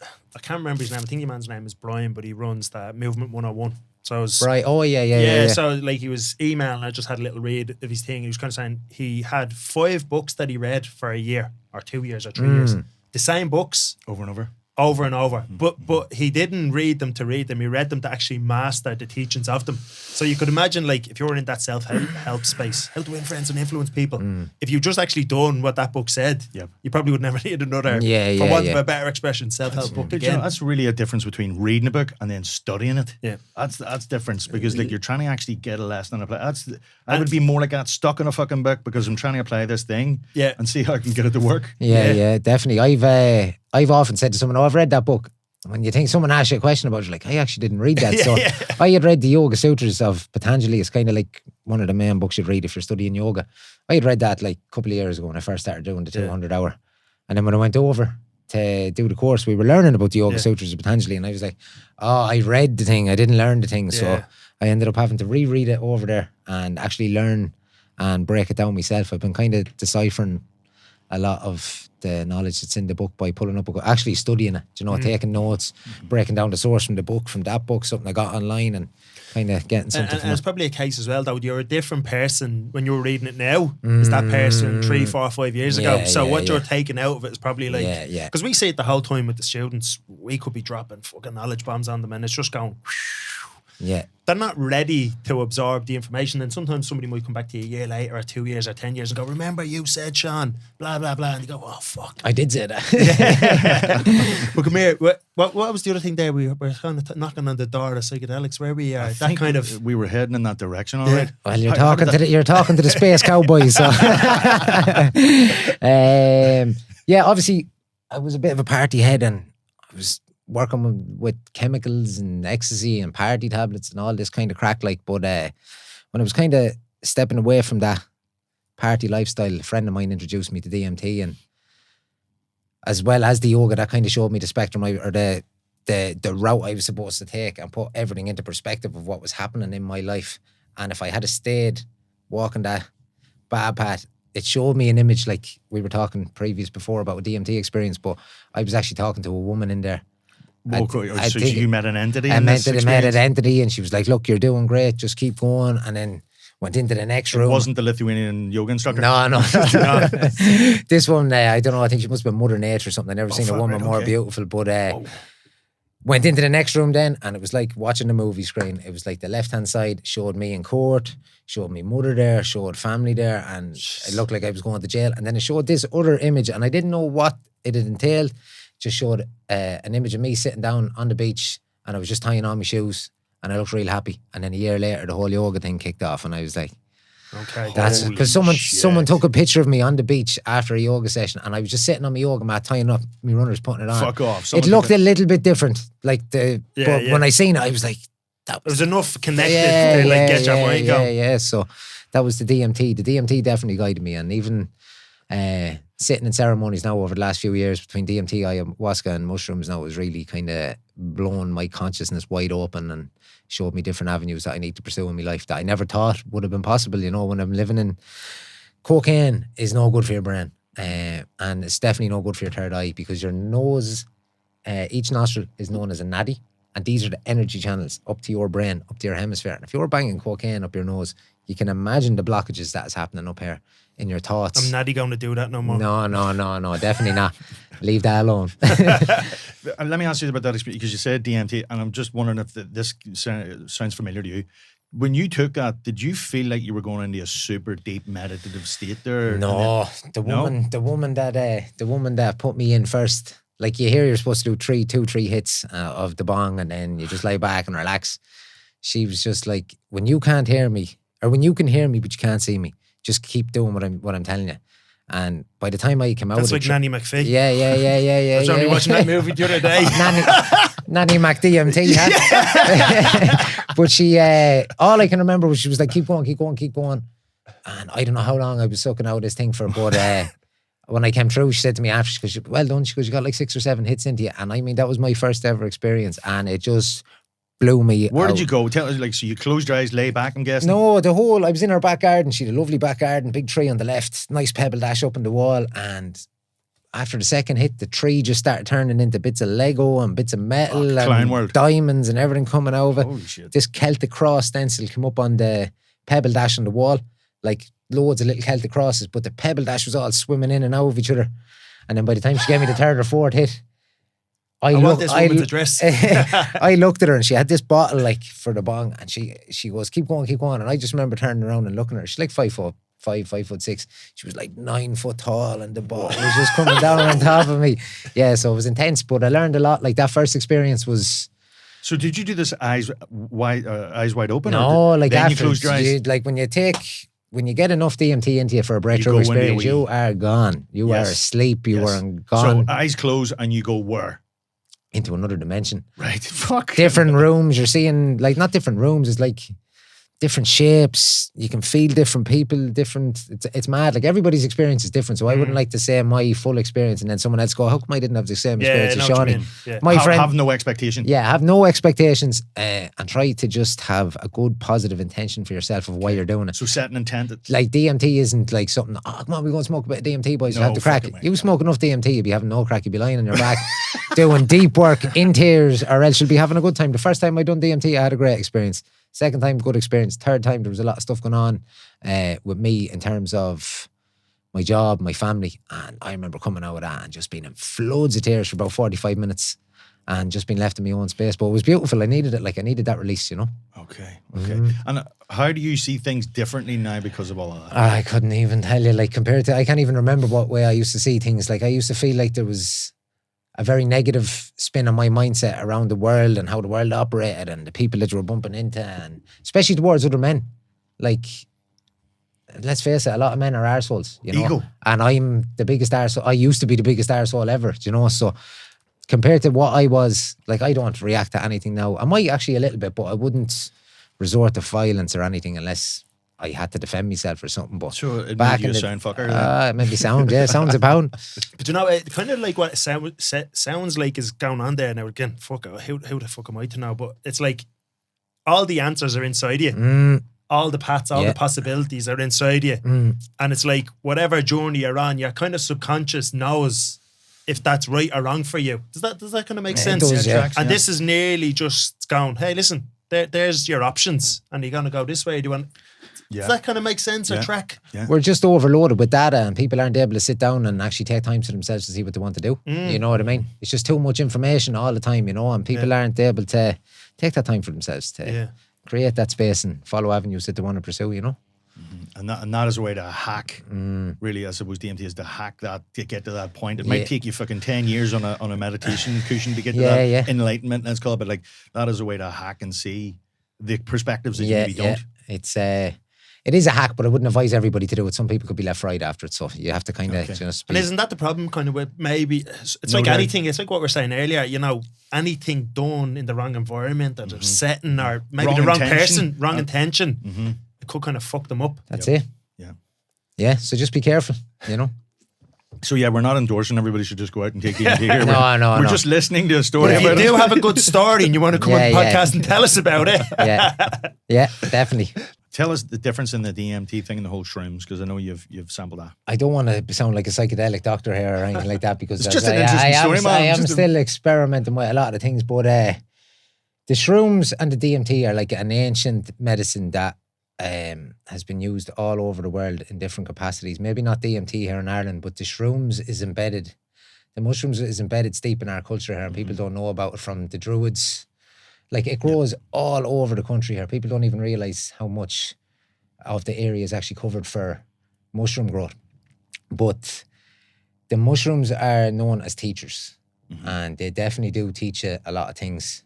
can't remember his name. I think the man's name is Brian, but he runs that Movement 101. So I was, right. Oh, yeah. So like, he was emailing, I just had a little read of his thing. He was kind of saying he had 5 books that he read for a year or 2 years or 3 years. The same books over and over. over and over. But he didn't read them to read them. He read them to actually master the teachings of them. So you could imagine, like, if you're in that self-help space, how to win friends and influence people. If you just actually done what that book said, you probably would never need another, for want of a better expression, self-help book again. That's really a difference between reading a book and then studying it. Yeah, that's difference, because like you're trying to actually get a lesson and apply. I would be more like that, stuck in a fucking book because I'm trying to apply this thing. And see how I can get it to work. Yeah, definitely. I've often said to someone, I've read that book. When you think someone asks you a question about it, you're like, I actually didn't read that. So I had read the Yoga Sutras of Patanjali. It's kind of like one of the main books you'd read if you're studying yoga. I had read that like a couple of years ago when I first started doing the 200 hour. And then when I went over to do the course, we were learning about the Yoga Sutras of Patanjali. And I was like, I read the thing. I didn't learn the thing. So I ended up having to reread it over there and actually learn and break it down myself. I've been kind of deciphering a lot of the knowledge that's in the book by pulling up, actually studying it, taking notes, breaking down the source from the book, from that book, something I got online, and kind of getting something from it. And it's probably a case as well, though, you're a different person when you were reading it now is that person 3, 4, 5 years ago. So what you're taking out of it is probably like, because we see it the whole time with the students, we could be dropping fucking knowledge bombs on them and it's just going, they're not ready to absorb the information. And sometimes somebody might come back to you a year later or 2 years or 10 years and go, remember you said, Sean, blah, blah, blah. And you go, oh, fuck. I did say that. Well, come here. What was the other thing there? We were kind of knocking on the door of psychedelics. Where we are, that kind of... We were heading in that direction, all right. Well, you're talking to the space cowboys. So. Obviously, I was a bit of a party head and I was working with chemicals and ecstasy and party tablets and all this kind of crack, like, but when I was kind of stepping away from that party lifestyle, a friend of mine introduced me to DMT, and as well as the yoga, that kind of showed me the spectrum or the route I was supposed to take and put everything into perspective of what was happening in my life. And if I had stayed walking that bad path, it showed me an image, like we were talking before about a DMT experience, but I was actually talking to a woman in there. So you met an entity? I met an entity, and she was like, look, you're doing great, just keep going. And then went into the next room. It wasn't the Lithuanian yoga instructor? No. This one, I don't know, I think she must have been Mother Nature or something. I've never seen a woman more beautiful, but went into the next room then, and it was like watching a movie screen. It was like the left-hand side showed me in court, showed me mother there, showed family there, and it looked like I was going to jail. And then it showed this other image, and I didn't know what it had entailed. Just showed an image of me sitting down on the beach, and I was just tying on my shoes, and I looked real happy. And then a year later, the whole yoga thing kicked off, and I was like, okay, that's because someone took a picture of me on the beach after a yoga session, and I was just sitting on my yoga mat tying up my runners, putting it on. Fuck off. It looked a little bit different, like but when I seen it, I was like, that was enough connected to get your mind going. Yeah. So that was the DMT. The DMT definitely guided me, and even sitting in ceremonies now over the last few years between DMT, ayahuasca and mushrooms now has really kind of blown my consciousness wide open and showed me different avenues that I need to pursue in my life that I never thought would have been possible. When I'm living in, cocaine is no good for your brain, and it's definitely no good for your third eye, because your nose, each nostril is known as a nadi, and these are the energy channels up to your brain, up to your hemisphere. And if you're banging cocaine up your nose, you can imagine the blockages that is happening up here in your thoughts. I'm not going to do that no more. No, definitely not. Leave that alone. Let me ask you about that experience, because you said DMT, and I'm just wondering if this sounds familiar to you. When you took that, did you feel like you were going into a super deep meditative state there? No, the woman that put me in first. Like, you hear you're supposed to do 3 hits of the bong, and then you just lay back and relax. She was just like, when you can't hear me, or when you can hear me but you can't see me, just keep doing what I'm telling you. And by the time I came out, that's like Nanny McPhee. Yeah. I was only watching that movie the other day. Nanny McDMT. But she, all I can remember was she was like, keep going. And I don't know how long I was sucking out this thing for, but when I came through, she said to me after, she goes, well done. She goes, you got like 6 or 7 hits into you. And I mean, that was my first ever experience, and it just blew me Where out. did you go? Tell us, like, so you closed your eyes, lay back, I'm guessing? No, I was in her back garden. She had a lovely back garden, big tree on the left, nice pebble dash up in the wall. And after the second hit, the tree just started turning into bits of Lego and bits of metal and diamonds and everything coming over. Holy shit. This Celtic cross stencil came up on the pebble dash on the wall, like loads of little Celtic crosses, but the pebble dash was all swimming in and out of each other. And then by the time she gave me the third or fourth hit, I want this woman's address. I looked at her and she had this bottle like for the bong, and she goes, keep going. And I just remember turning around and looking at her. She's like 5'6". She was like 9 foot tall, and the bottle was just coming down on top of me. Yeah, so it was intense, but I learned a lot. Like that first experience was. So did you do this eyes wide open? No, like then after you closed your eyes? like when you get enough DMT into you for a breakthrough experience, you are gone. You are asleep. You are gone. So eyes closed and you go where? Into another dimension. Right. Fuck. Different rooms. You're seeing, like, not different rooms. It's like different shapes. You can feel different people, different. It's mad. Like everybody's experience is different. So I wouldn't like to say my full experience and then someone else go, how come I didn't have the same experience as Seanie? Yeah. My friend, have no expectation. Yeah, have no expectations and try to just have a good positive intention for yourself of why you're doing it. So set an intent. Like DMT isn't like something, oh, come on, we're going to smoke a bit of DMT, boys. You have to crack it. You smoke enough DMT, you'll be having no crack. You'll be lying on your back doing deep work in tears, or else you'll be having a good time. The first time I done DMT, I had a great experience. Second time, good experience. Third time, there was a lot of stuff going on with me in terms of my job, my family. And I remember coming out of that and just being in floods of tears for about 45 minutes and just being left in my own space. But it was beautiful. I needed it. Like, I needed that release, you know? Okay. And how do you see things differently now because of all of that? I couldn't even tell you, like, compared to, I can't even remember what way I used to see things. Like, I used to feel like there was a very negative spin on my mindset around the world and how the world operated and the people that you were bumping into, and especially towards other men. Like, let's face it, a lot of men are arseholes, you know? Ego. And I'm the biggest arsehole. I used to be the biggest arsehole ever, you know? So compared to what I was, like, I don't react to anything now. I might actually a little bit, but I wouldn't resort to violence or anything unless I had to defend myself or something. But so it made you a sound fucker. It made me sound, yeah, sounds a pound. But you know, it kind of like what it sounds like is going on there now. Again, fuck, how the fuck am I to know? But it's like all the answers are inside you. All the paths, all the possibilities are inside you. And it's like whatever journey you're on, your kind of subconscious knows if that's right or wrong for you. Does that kind of make sense? It does, And this is nearly just going, hey, listen, there's your options, and you're gonna go this way. Do you want? Does that kind of make sense or track? Yeah. We're just overloaded with data, and people aren't able to sit down and actually take time to themselves to see what they want to do. You know what I mean? It's just too much information all the time, you know, and people aren't able to take that time for themselves to create that space and follow avenues that they want to pursue, you know? And that is a way to hack, really, I suppose DMT is to hack that, to get to that point. It might take you fucking 10 years on a meditation cushion to get to that enlightenment, let's call it, but like, that is a way to hack and see the perspectives that you maybe don't. It is a hack, but I wouldn't advise everybody to do it. Some people could be left fried after it, so you have to kind of just. And isn't that the problem? Kind of with maybe it's like anything. It's like what we we're saying earlier. You know, anything done in the wrong environment or the setting, or maybe the wrong person, wrong intention, it could kind of fuck them up. That's it. Yeah. So just be careful. You know. So yeah, we're not endorsing everybody should just go out and take DMT here. No. We're just listening to a story. If you do have a good story and you want to come on the podcast and tell us about it. Yeah, definitely. Tell us the difference in the DMT thing and the whole shrooms, because I know you've sampled that. I don't want to sound like a psychedelic doctor here or anything like that, because it's just an interesting story, man. I am still experimenting with a lot of things, but the shrooms and the DMT are like an ancient medicine that has been used all over the world in different capacities. Maybe not DMT here in Ireland, but the shrooms is embedded. The mushrooms is embedded deep in our culture here, and people don't know about it, from the Druids. Like, it grows all over the country here. People don't even realise how much of the area is actually covered for mushroom growth. But the mushrooms are known as teachers, and they definitely do teach you a lot of things.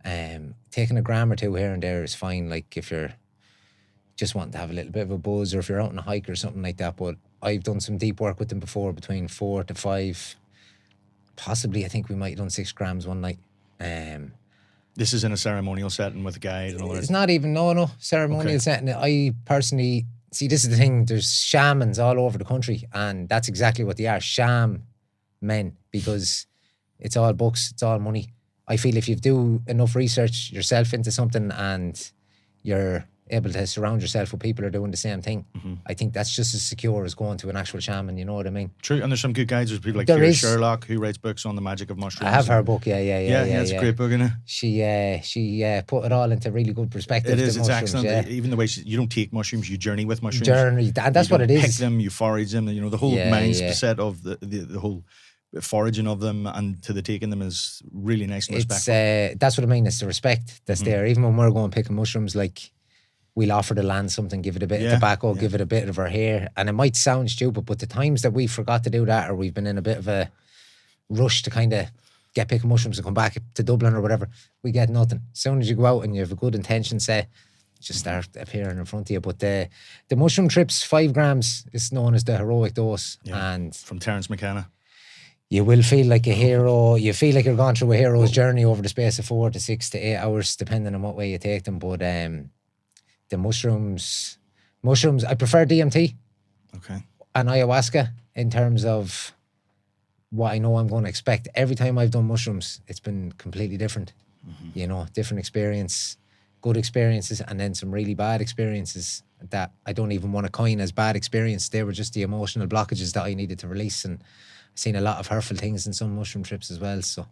Taking a gram or two here and there is fine, like if you're just wanting to have a little bit of a buzz, or if you're out on a hike or something like that. But I've done some deep work with them before, between 4 to 5, possibly, I think we might have done 6 grams one night. This is in a ceremonial setting with a guide and all that? It's not even, no, ceremonial setting. I personally, see, this is the thing, there's shamans all over the country, and that's exactly what they are, sham men, because it's all books, it's all money. I feel if you do enough research yourself into something and you're able to surround yourself with people who are doing the same thing, I think that's just as secure as going to an actual shaman, you know what I mean? True, and there's some good guides. There's people like Kira Sherlock, who writes books on the magic of mushrooms. I have her book, yeah. It's a great book, isn't it? She put it all into really good perspective. It is, it's excellent. Even the way you don't take mushrooms, you journey with mushrooms. And that's what it is. You pick them, you forage them, you know, the whole mindset of the whole foraging of them and to the taking them is really nice and respectful. That's what I mean. It's the respect that's there. Even when we're going picking mushrooms, like we'll offer the land something, give it a bit of tobacco, give it a bit of our hair. And it might sound stupid, but the times that we forgot to do that, or we've been in a bit of a rush to kind of get picking mushrooms and come back to Dublin or whatever, we get nothing. As soon as you go out and you have a good intention set, just start appearing in front of you. But the mushroom trips, 5 grams, is known as the heroic dose. And from Terence McKenna. You will feel like a hero. You feel like you're going through a hero's journey over the space of 4 to 6 to 8 hours, depending on what way you take them. But the mushrooms, I prefer DMT. Okay. And ayahuasca in terms of what I know I'm going to expect. Every time I've done mushrooms, it's been completely different. You know, different experience, good experiences, and then some really bad experiences that I don't even want to coin as bad experience. They were just the emotional blockages that I needed to release. And I've seen a lot of hurtful things in some mushroom trips as well. So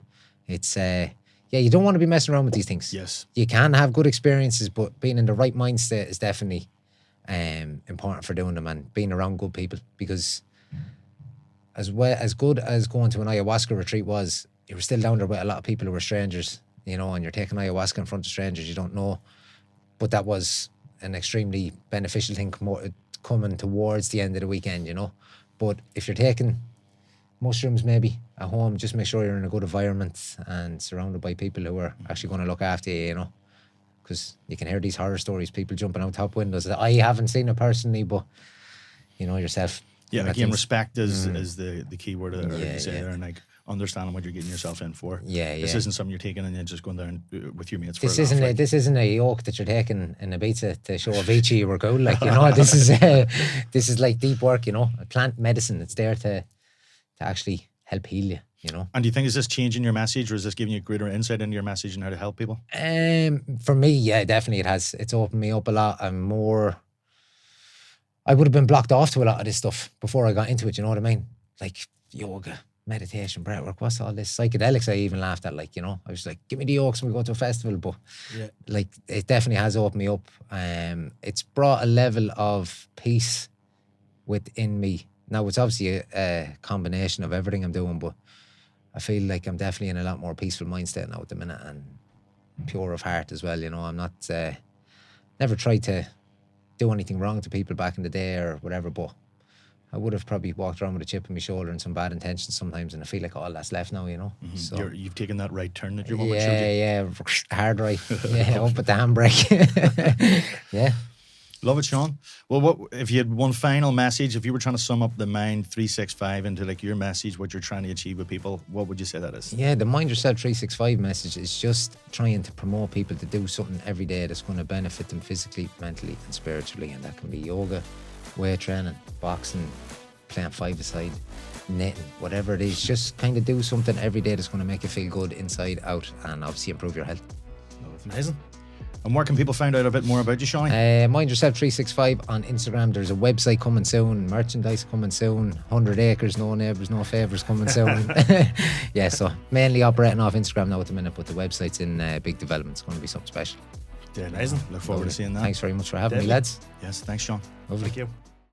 it's, you don't want to be messing around with these things. Yes. You can have good experiences, but being in the right mindset is definitely important for doing them, and being around good people, because as good as going to an ayahuasca retreat was, you were still down there with a lot of people who were strangers, you know, and you're taking ayahuasca in front of strangers you don't know. But that was an extremely beneficial thing coming towards the end of the weekend, you know. But if you're taking mushrooms maybe at home, just make sure you're in a good environment and surrounded by people who are actually going to look after you, you know. Because you can hear these horror stories, people jumping out top windows. I haven't seen it personally, but you know yourself. Yeah, again, respect is the key word there, and like understanding what you're getting yourself in for. This isn't something you're taking and then just going down with your mates. This isn't a yoke that you're taking in Ibiza to show Avicii you were cool. Like, you know, this is like deep work. You know, plant medicine. It's there to actually help heal you. You know. And do you think is this changing your message, or is this giving you greater insight into your message and how to help people? For me, yeah, definitely it has. It's opened me up a lot. I'm more. I would have been blocked off to a lot of this stuff before I got into it, you know what I mean? Like yoga, meditation, breathwork, what's all this? Psychedelics I even laughed at, like, you know. I was like, give me the yokes when we go to a festival, but like it definitely has opened me up. It's brought a level of peace within me. Now it's obviously a combination of everything I'm doing, but I feel like I'm definitely in a lot more peaceful mindset now at the minute, and pure of heart as well, you know. I'm not, never tried to do anything wrong to people back in the day or whatever, but I would have probably walked around with a chip on my shoulder and some bad intentions sometimes, and I feel like all that's left now, you know. So you've taken that right turn that your woman showed you. Yeah, hard right. Up at the handbrake. Yeah. Love it, Sean. Well, what if you had one final message, if you were trying to sum up the Mind 365 into like your message, what you're trying to achieve with people, what would you say that is? Yeah, the Mind Yourself 365 message is just trying to promote people to do something every day that's going to benefit them physically, mentally and spiritually, and that can be yoga, weight training, boxing, playing five-a-side, knitting, whatever it is. Just kind of do something every day that's going to make you feel good inside out, and obviously improve your health. Amazing. And where can people find out a bit more about you, Seanie? Mind Yourself 365 on Instagram. There's a website coming soon, merchandise coming soon, 100 acres, no neighbours, no favours coming soon. Yeah, so mainly operating off Instagram now at the minute, but the website's in big development. It's going to be something special. Amazing. Look forward to seeing that. Thanks very much for having me, lads. Yes, thanks, Sean. Lovely. Thank you.